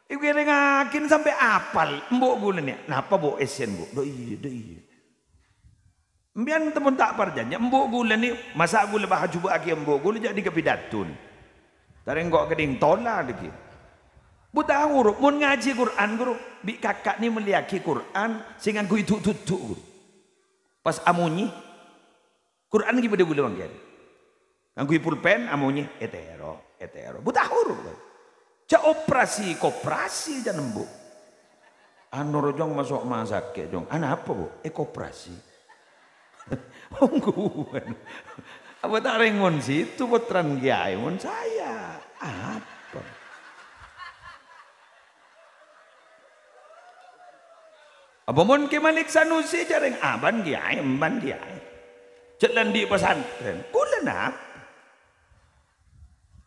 Ibu kira ngakin sampai apal mbok gula nih. Napa bo esen bu? Do iya. Mbian temen tak parjanya mbok gula nih masa gula bah coba aki mbok gula jadi kepidatun. Tareng kok keding tola lagi. Buta huruf mun ngaji Quran guru, bi kakak nih meliaki Quran sehingga ku itu tutu. Pas amunyi Quran lagi pada gula bangkian. Angkui pulpen amunyi etero. Buta huruf. Ca operasi koperasi jangan bu. Anu rojong masuk masak ke jong. Ana apa bu? Koperasi. Ongguan. Apa tak rengon situ putran kiai mon saya. Apa? Apa mon ke Malik Sanusi jareng aban kiai, emban kiai. Celan di pesantren, gula nak.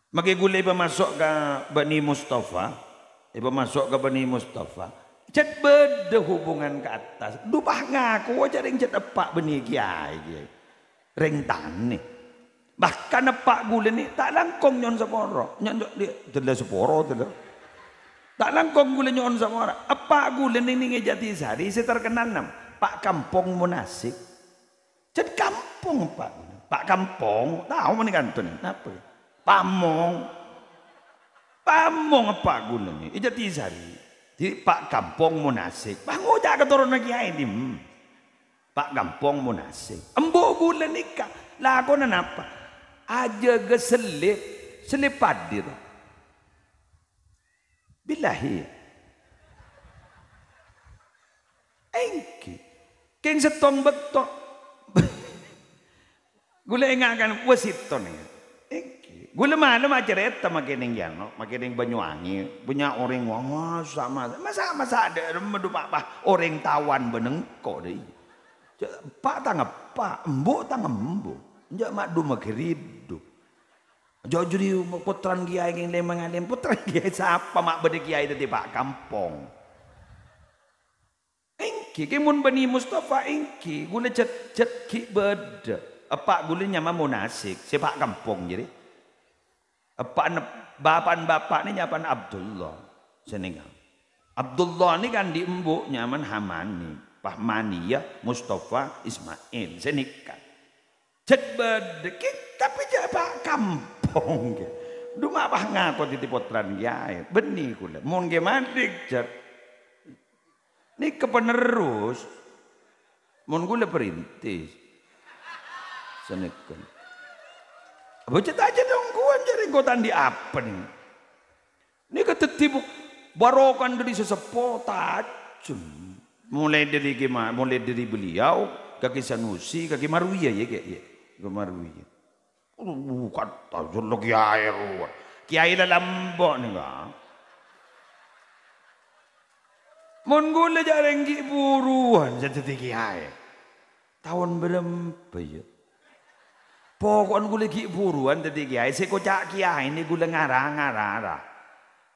Maka gula iba masuk ke Bani Mustafa, cet beda hubungan ke atas. Dupah ngaku aja ring cet epak bani kiai, ring tani. Bahkan epak gula ni tak langkong nyon seporo, nyon dia telah seporo telah. Tak langkong gula nyon seporo. Epak gula ni Jatisari, saya terkenal nam. Pak Kampung Munasik. Cet kampung Pak Kampung, tahu mana kantor ni? Apa? Pamong apa gula ni? Jatisari. Di Pak Kampung Munasik. Bang ojak keturunan kiai ni. Pak Kampung Munasik. Embok gula nikah. Lagu apa? Aja selip padir. Bilahi. Engki. Keng setong betok. Gula ingatkan wasito ni. Gula malam cerita makining yano, makining Banyuwangi, punya orang wah sama ada medupak orang tawan benengko deh. Pak tangap pak, embok tangap embok. Njak mak du makiridu. Jauh jadi putran kiai yang lemang alim putran kiai siapa mak bede kiai dari Pak Kampung. Engki kemun Bani Mustafa engki gula cet ki beda. Apa gula nyama Munasik, si Pak Kampung jadi. Apa bapak ni nyapan Abdullah senengang. Abdullah ni kan di embuk nyaman Hamani, Pahmaniyah, Mustafa, Ismail senikah. Cet bedekik tapi Pak Kampung. pong ke. Duma bah ngako titi potran kiai. Beni kula. Mun ge mandik jar. Ni kepenerus. Mun kula perintis. Seneken. Bocet aja dong kuan jari gotan di apa nih. Ini ketetibuk barokan dari sesepuh tajam. Mulai dari gimana? Mulai dari beliau, kaki Sanusi, kaki Marwiyah ya kayak ya. Ke Marwiyah. Kata jolo kiai ruwet. Kiai dalam bok nih kan. Mun gula jarang buruan jadi kiai. Tahun berapa ya? Pokoknya gue lagi buruan tadi kiai, saya kocak kiai ini gue ngarang.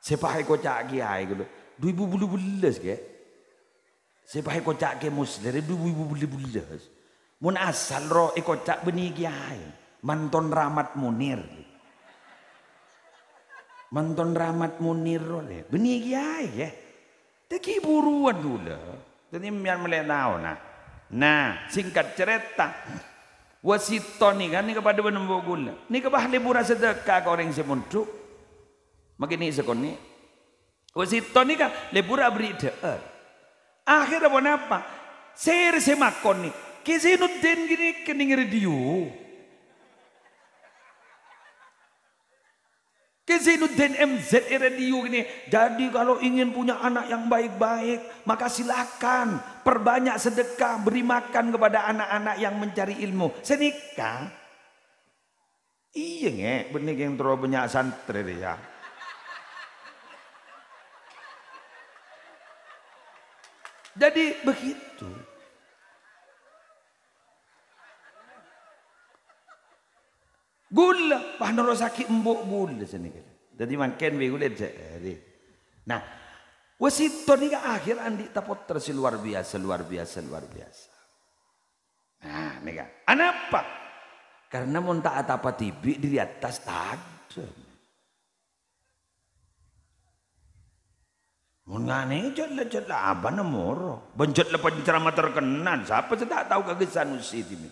Saya pakai kocak kiai gue, 2012 ke. Saya pakai kocak kiai muslim 2012. Mun asal roh kocak benih kiai, manton Rahmat Munir. Manton Rahmat Munir oleh benih kiai ya. Tadi buruan dulu. Tadi mian melenau nah singkat cerita. Wasito ni kan ni kepada benembo gula. Ni kebah liburan sedekah ke orang semuntuk. Makin ni sekon ni. Wasito ni kan liburan beri deer. Akhirnya apa? Ser semakon ni. Kesinudin gini kening radio. Kesinudin MZ radio gini. Jadi kalau ingin punya anak yang baik-baik, maka silakan perbanyak sedekah, beri makan kepada anak-anak yang mencari ilmu. Senikah. Iya nge, benih yang terlalu banyak santri ya. Jadi begitu. Gula, pahnoro sakit embok gula sini. Jadi makan be gula jadi. Nah, wasito ni akhir andi tapot terus luar biasa. Nah, nih kan. Kenapa? Karena mun tak apa tibi di atas tajam. Mun ngane jala apa namoro. Benjot lepas ceramah terkenal. Siapa sudah tahu kagak Sanusi ini.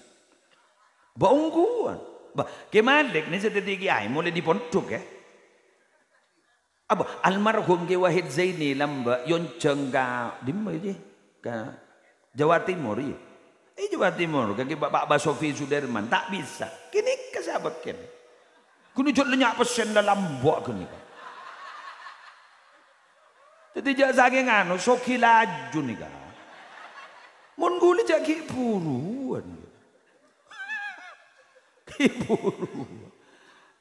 Baungguan. Kemalek ni sedih kiai mulai dipondok ya. Apa almarhum Ki Wahid Zaini lamba yonceng ka di mana je? Ka Jawa Timur ya. Jawa Timur kaki Pak Basofi Sudirman tak bisa. Kini kesabak kini. Kini jod lenyak pesen dalam buak kini. Jadi jasa nganu soki laju nih kan. Mun guli jaki buruan.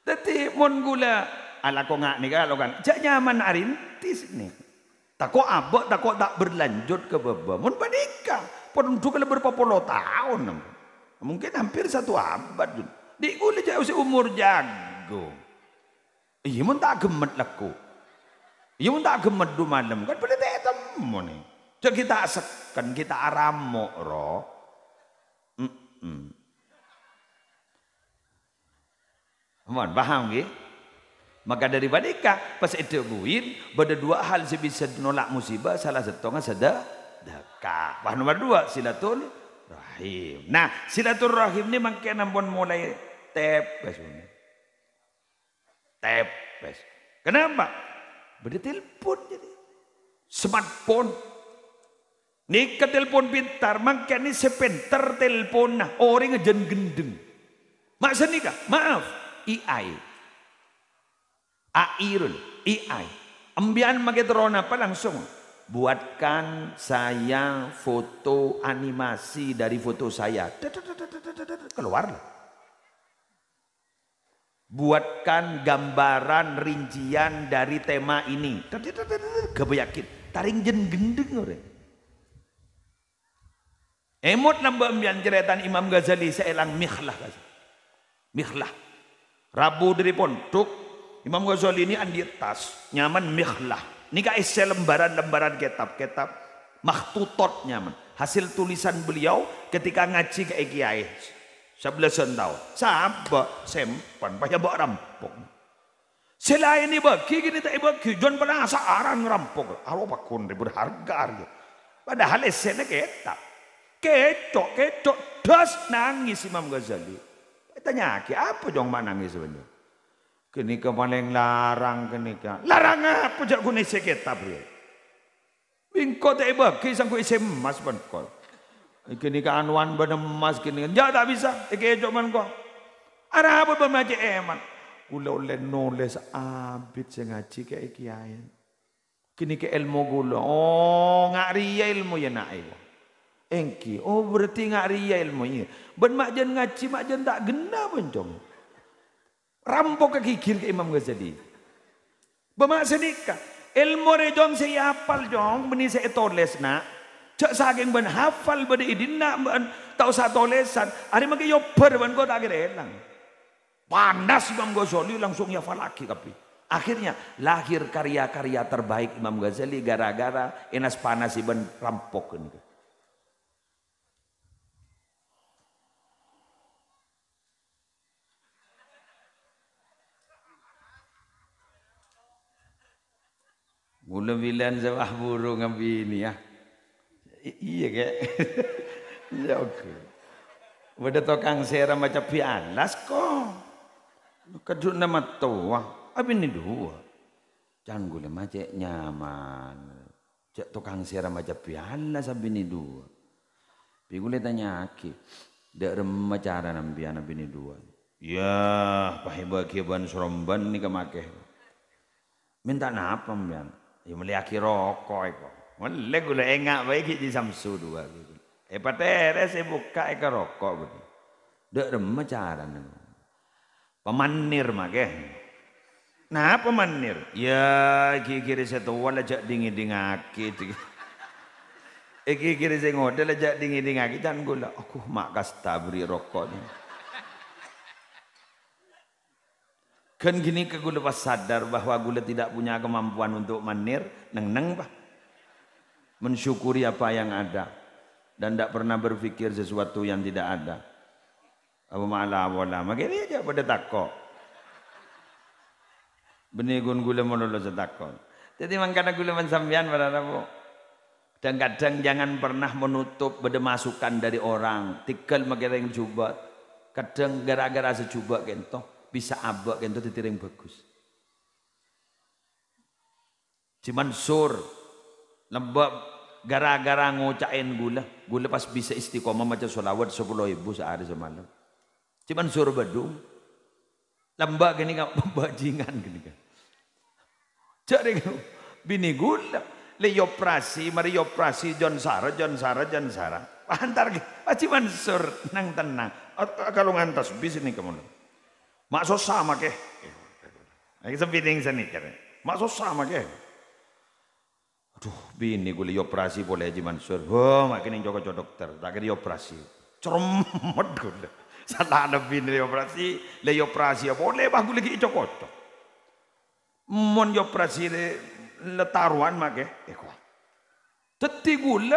Tapi mon gula ala ko nga ni kalau kan jak nyaman arintis ni tako abot tako tak berlanjut ke baba mon panika pon kalau berapa puluh tahun mungkin hampir 1 abad di gula jak usia umur jago iya mon tak gemet laku iya mon tak gemet du malam kan pada temu ni jak kita asekan kita aramok roh mohon paham ke? Maka daripada ikah pas itu buin pada 2 hal bisa menolak musibah salah satunya sedekah. Bah nomor 2 silaturahim. Nah silaturahim ni makin nampun mulai tepes. Kenapa? Beda telepon jadi smartphone. Ni ke telepon pintar makin ni sepenter telepon nah orang ngejen gendeng. Maksud ni kah? Maaf. AI ambian mageteron apa langsung buatkan saya foto animasi dari foto saya keluar buatkan gambaran rincian dari tema ini kebayakin taring jen gendeng orang emot nambah ambian ceretan Imam Ghazali seelang mikhlah Rabu dari pondok Imam Ghazali ini andi tas nyaman mikhlah. Ini ka isi lembaran-lembaran kitab makhtutot nyaman. Hasil tulisan beliau ketika ngaji ke kiai 11 tahun. Sahabat sempan payah bawa rampok. Selain ini bagi gini tak bagi jangan penasaran ngerampok. Allah pakun berharga. Padahal esene kitab. Ketok das nangis Imam Ghazali. Tanya apa dong mak nangis sebenarnya? Kenika paling larang kenika. Larang apa jak gune kitab ya. Bingko tak bagi sang ku isi emas bangko. Kenika anuan ban emas kenika. Ja tak bisa. Iki cuman kok. Ara apa bermaji eman. Kula oleh nulis abid sing ngaji kayak kiai. Kenika ilmu gula. Oh ngariya ilmu ya nak ibu. Engki. Oh berarti ngariya ilmu ya. Ben makjan ngaji makjan tak gena bencong. Rampok ke gigir ke Imam Ghazali. Bamak sedikah. Ilmu rejong saya hafal jong. Beni saya tulis nak. Cak saking ben hafal bade idin nak. Tak usah tulisan. Hari maka yoper ben kau tak kira elang. Panas Imam Ghazali langsung hafal lagi kapi. Akhirnya lahir karya-karya terbaik Imam Ghazali. Gara-gara enas panas ben rampok. Mula bilan sawah burung ngambil ini ya. Iya kek. Ya oke. Wada tokang sera macam pialas kok. Kedua nama tua. Apa ini dua? Jangan gula macam nyaman. Cak tokang sera macam pialas apa ini dua? Pigule tanya aki. Dak remah cara nambian apa ini dua? Ya, pahibah kiban seromban ni kemakai. Minta napa mbian? Ya meliaki rokok eko. Mulai gula engak baik di Samsu dua. Patere saya buka eka rokok begitu. Dek remah cara nang. Pemanir make. Nah pemanir. Ya kiri saya tua lah jak dingin dingaki. Kiri saya ngode lah jak dingin dingaki. Jangan gula. Aku mak kasta beri rokoknya. Kan gini ke gula pas sadar bahwa gula tidak punya kemampuan untuk manir, neng bah. Mensyukuri apa yang ada dan tidak pernah berpikir sesuatu yang tidak ada. Apa malah wala, makanya aja pada takok. Benigun gula melulu setakok. Jadi makanya gula mensambian pada rabu. Dan kadang jangan pernah menutup pada masukan dari orang. Tikal makanya yang coba. Kadang gara-gara secoba kentoh. Bisa abak kan itu ditiring bagus. Cuman sur lembab gara-gara ngocain gula pas bisa istiqomah macam solawat 10.000 sehari semalam. Cuman sur badung lembab gini kan pembajingan gini kan. Jadi bini gula le operasi mari operasi John Sarah. Antar cuman sur nang tenang. Kalau ngantas bis ini kamu. Mak susah make. Lagi sepiting seni kare. Mak susah make. Aduh, bini gue li operasi boleh Haji Mansur. Oh, mak kini joko dokter, tak kira operasi. Cermet gue. Salah ada bini li operasi boleh bah gue lagi joko. Mon operasi le taruhan make. Kok. Teti gue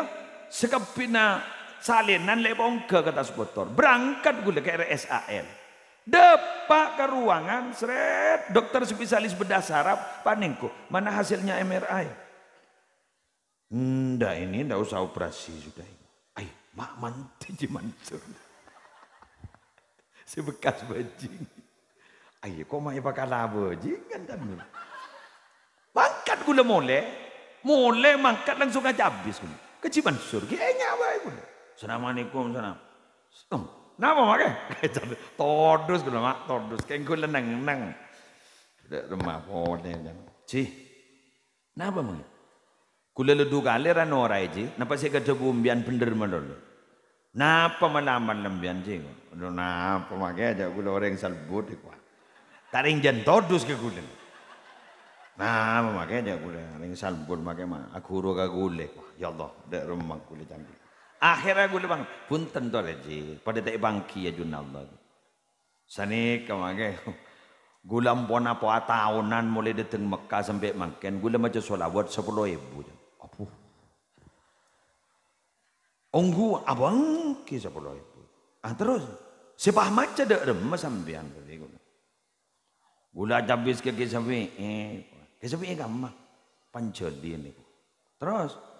sekapina salinan le bongke kata spotor. Berangkat gue ke RSAL. Depak ke ruangan, seret, dokter spesialis bedah saraf, paningku, mana hasilnya MRI? Ndak ini, ndak usah operasi sudah. Ay, mak manti Mansur. Si bekas bajing. Ay, kok mak pakai bajing kan kan? Mangkat gula mole mangkat langsung aja habis. Ke Mansur, kayaknya apa itu? Assalamualaikum, salam. Nama makanya todus gula mak todus kayak gula neng rumah boleh kan cih napa mang gula ledu kali ranora aja napa sih kerja bumbian bener melulu napa malaman lembian cing napa makanya aja gula orang salbut ikwa taring jan todus ke gula napa makanya aja gula orang salbut makanya mah aku ro ka gula ya Allah dek rumah gula cantik. Akhirnya gue bilang, punten to leji, pada tak bangki ya junallah. Sani kemarin, gue lampon apa tahunan mulai datang Mekah sampai makan, gue macam solawat 10.000. Apa? Onggu abang ki 10.000. Ah terus, sepah macam dak remah sampean tadi gue. Gula habis ke sampai, ke sampai gamma, pancadi ni. Terus.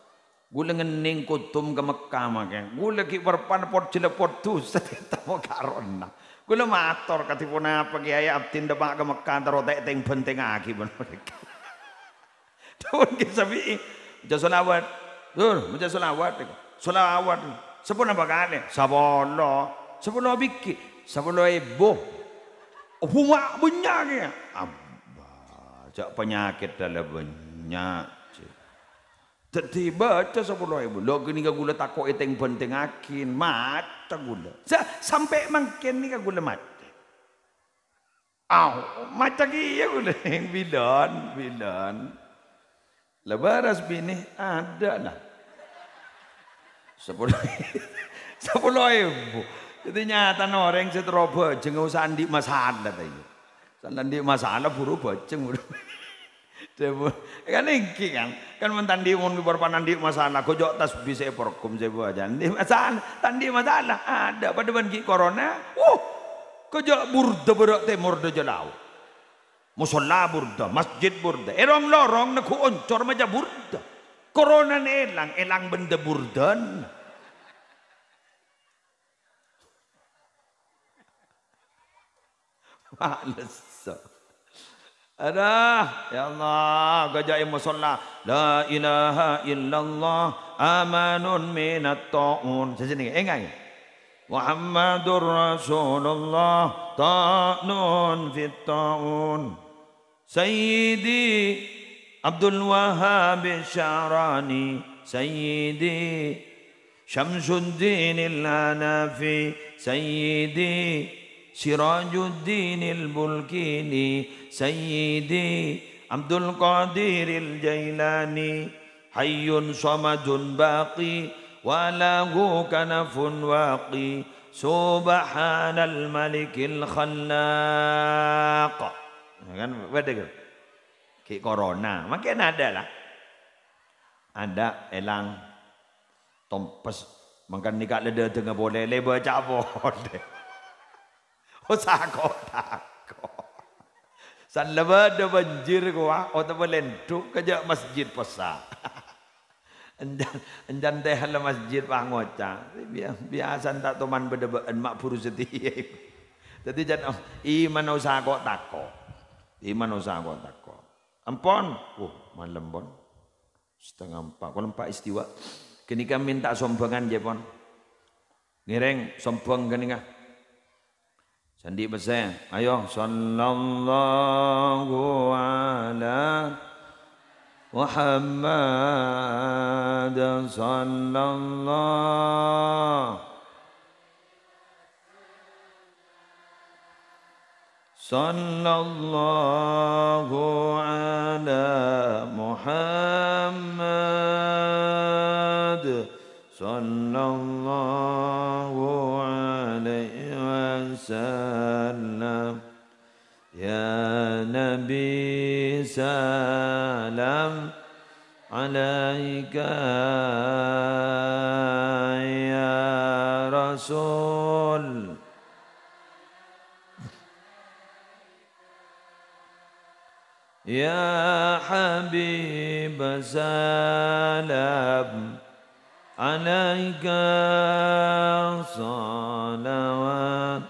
Gula ngening kutum ke Mekah makanya. Gula ki berpan pot cilepot tu seteta mo karona. Gula mator katipun apa kiai abdin depak ke Mekah tarotek teng benteng aki ben mereka. Tuh ki sabi ja selawat. Dur, baca selawat. Selawat. Sepuluh apa kali? 10. 10 biki. 10 ibu. Huma banyak ya. Abah, jak penyakit dalam banyak. Jadi baca 10.000. Lo gini gula takut eteng penting akin mata gula. Sampai makin ni gula mati. Mata kia gula bilan. Lebaras bini ada lah. 10.000. Jadi nyata orang seteroba jengau sandi masalah tadi. Sandi masalah buru baceng. Kan iki kan mentandi mun berpanandi masalah kojok tasbih saya perkum saya buat jadi masalah tandi masalah ada pada bangi corona kojok burda berak timur de jelau musalla burda masjid burda erong lorong nak oncor maja burda corona elang benda burdan males ada ya Allah gajah musalla la ilaha illallah amanun minat ta'un sini enggak Muhammadur Rasulullah ta'nun fit ta'un Sayyidi Abdul Wahhab Syarani Sayyidi Syamsuddin al-Hanafi Sayyidi Sirajuddin al-Bulkini Sayyidi Abdul Qadir al-Jailani Hayyun Samadun Baqi Walahu Kanafun Waqi Subhanal Malikil Khallaq. Kan beda ke corona makin ada lah. Ada elang tompes makan nikah leda tengah boleh lebar cabot. Takut. San leba ada banjir gua, atau belentuk kerja masjid pesa. Enjan teh hal masjid pangoca. Biasa tak teman bedebaan mak puru setia. Jadi jangan iman usaha kok tako. Iman usaha kok tako. Ampun, malam pon. 3:30. Kalau 4 istiwa. Kini kami minta sombongan je pon. Ngereng sombong kini kah? Sandi besar, ayo sallallahu ala Muhammad sallallahu ala Muhammad sallallahu alaihi wasallam ya Nabi salam alaika ya Rasul ya Habib salam alaika salawatullah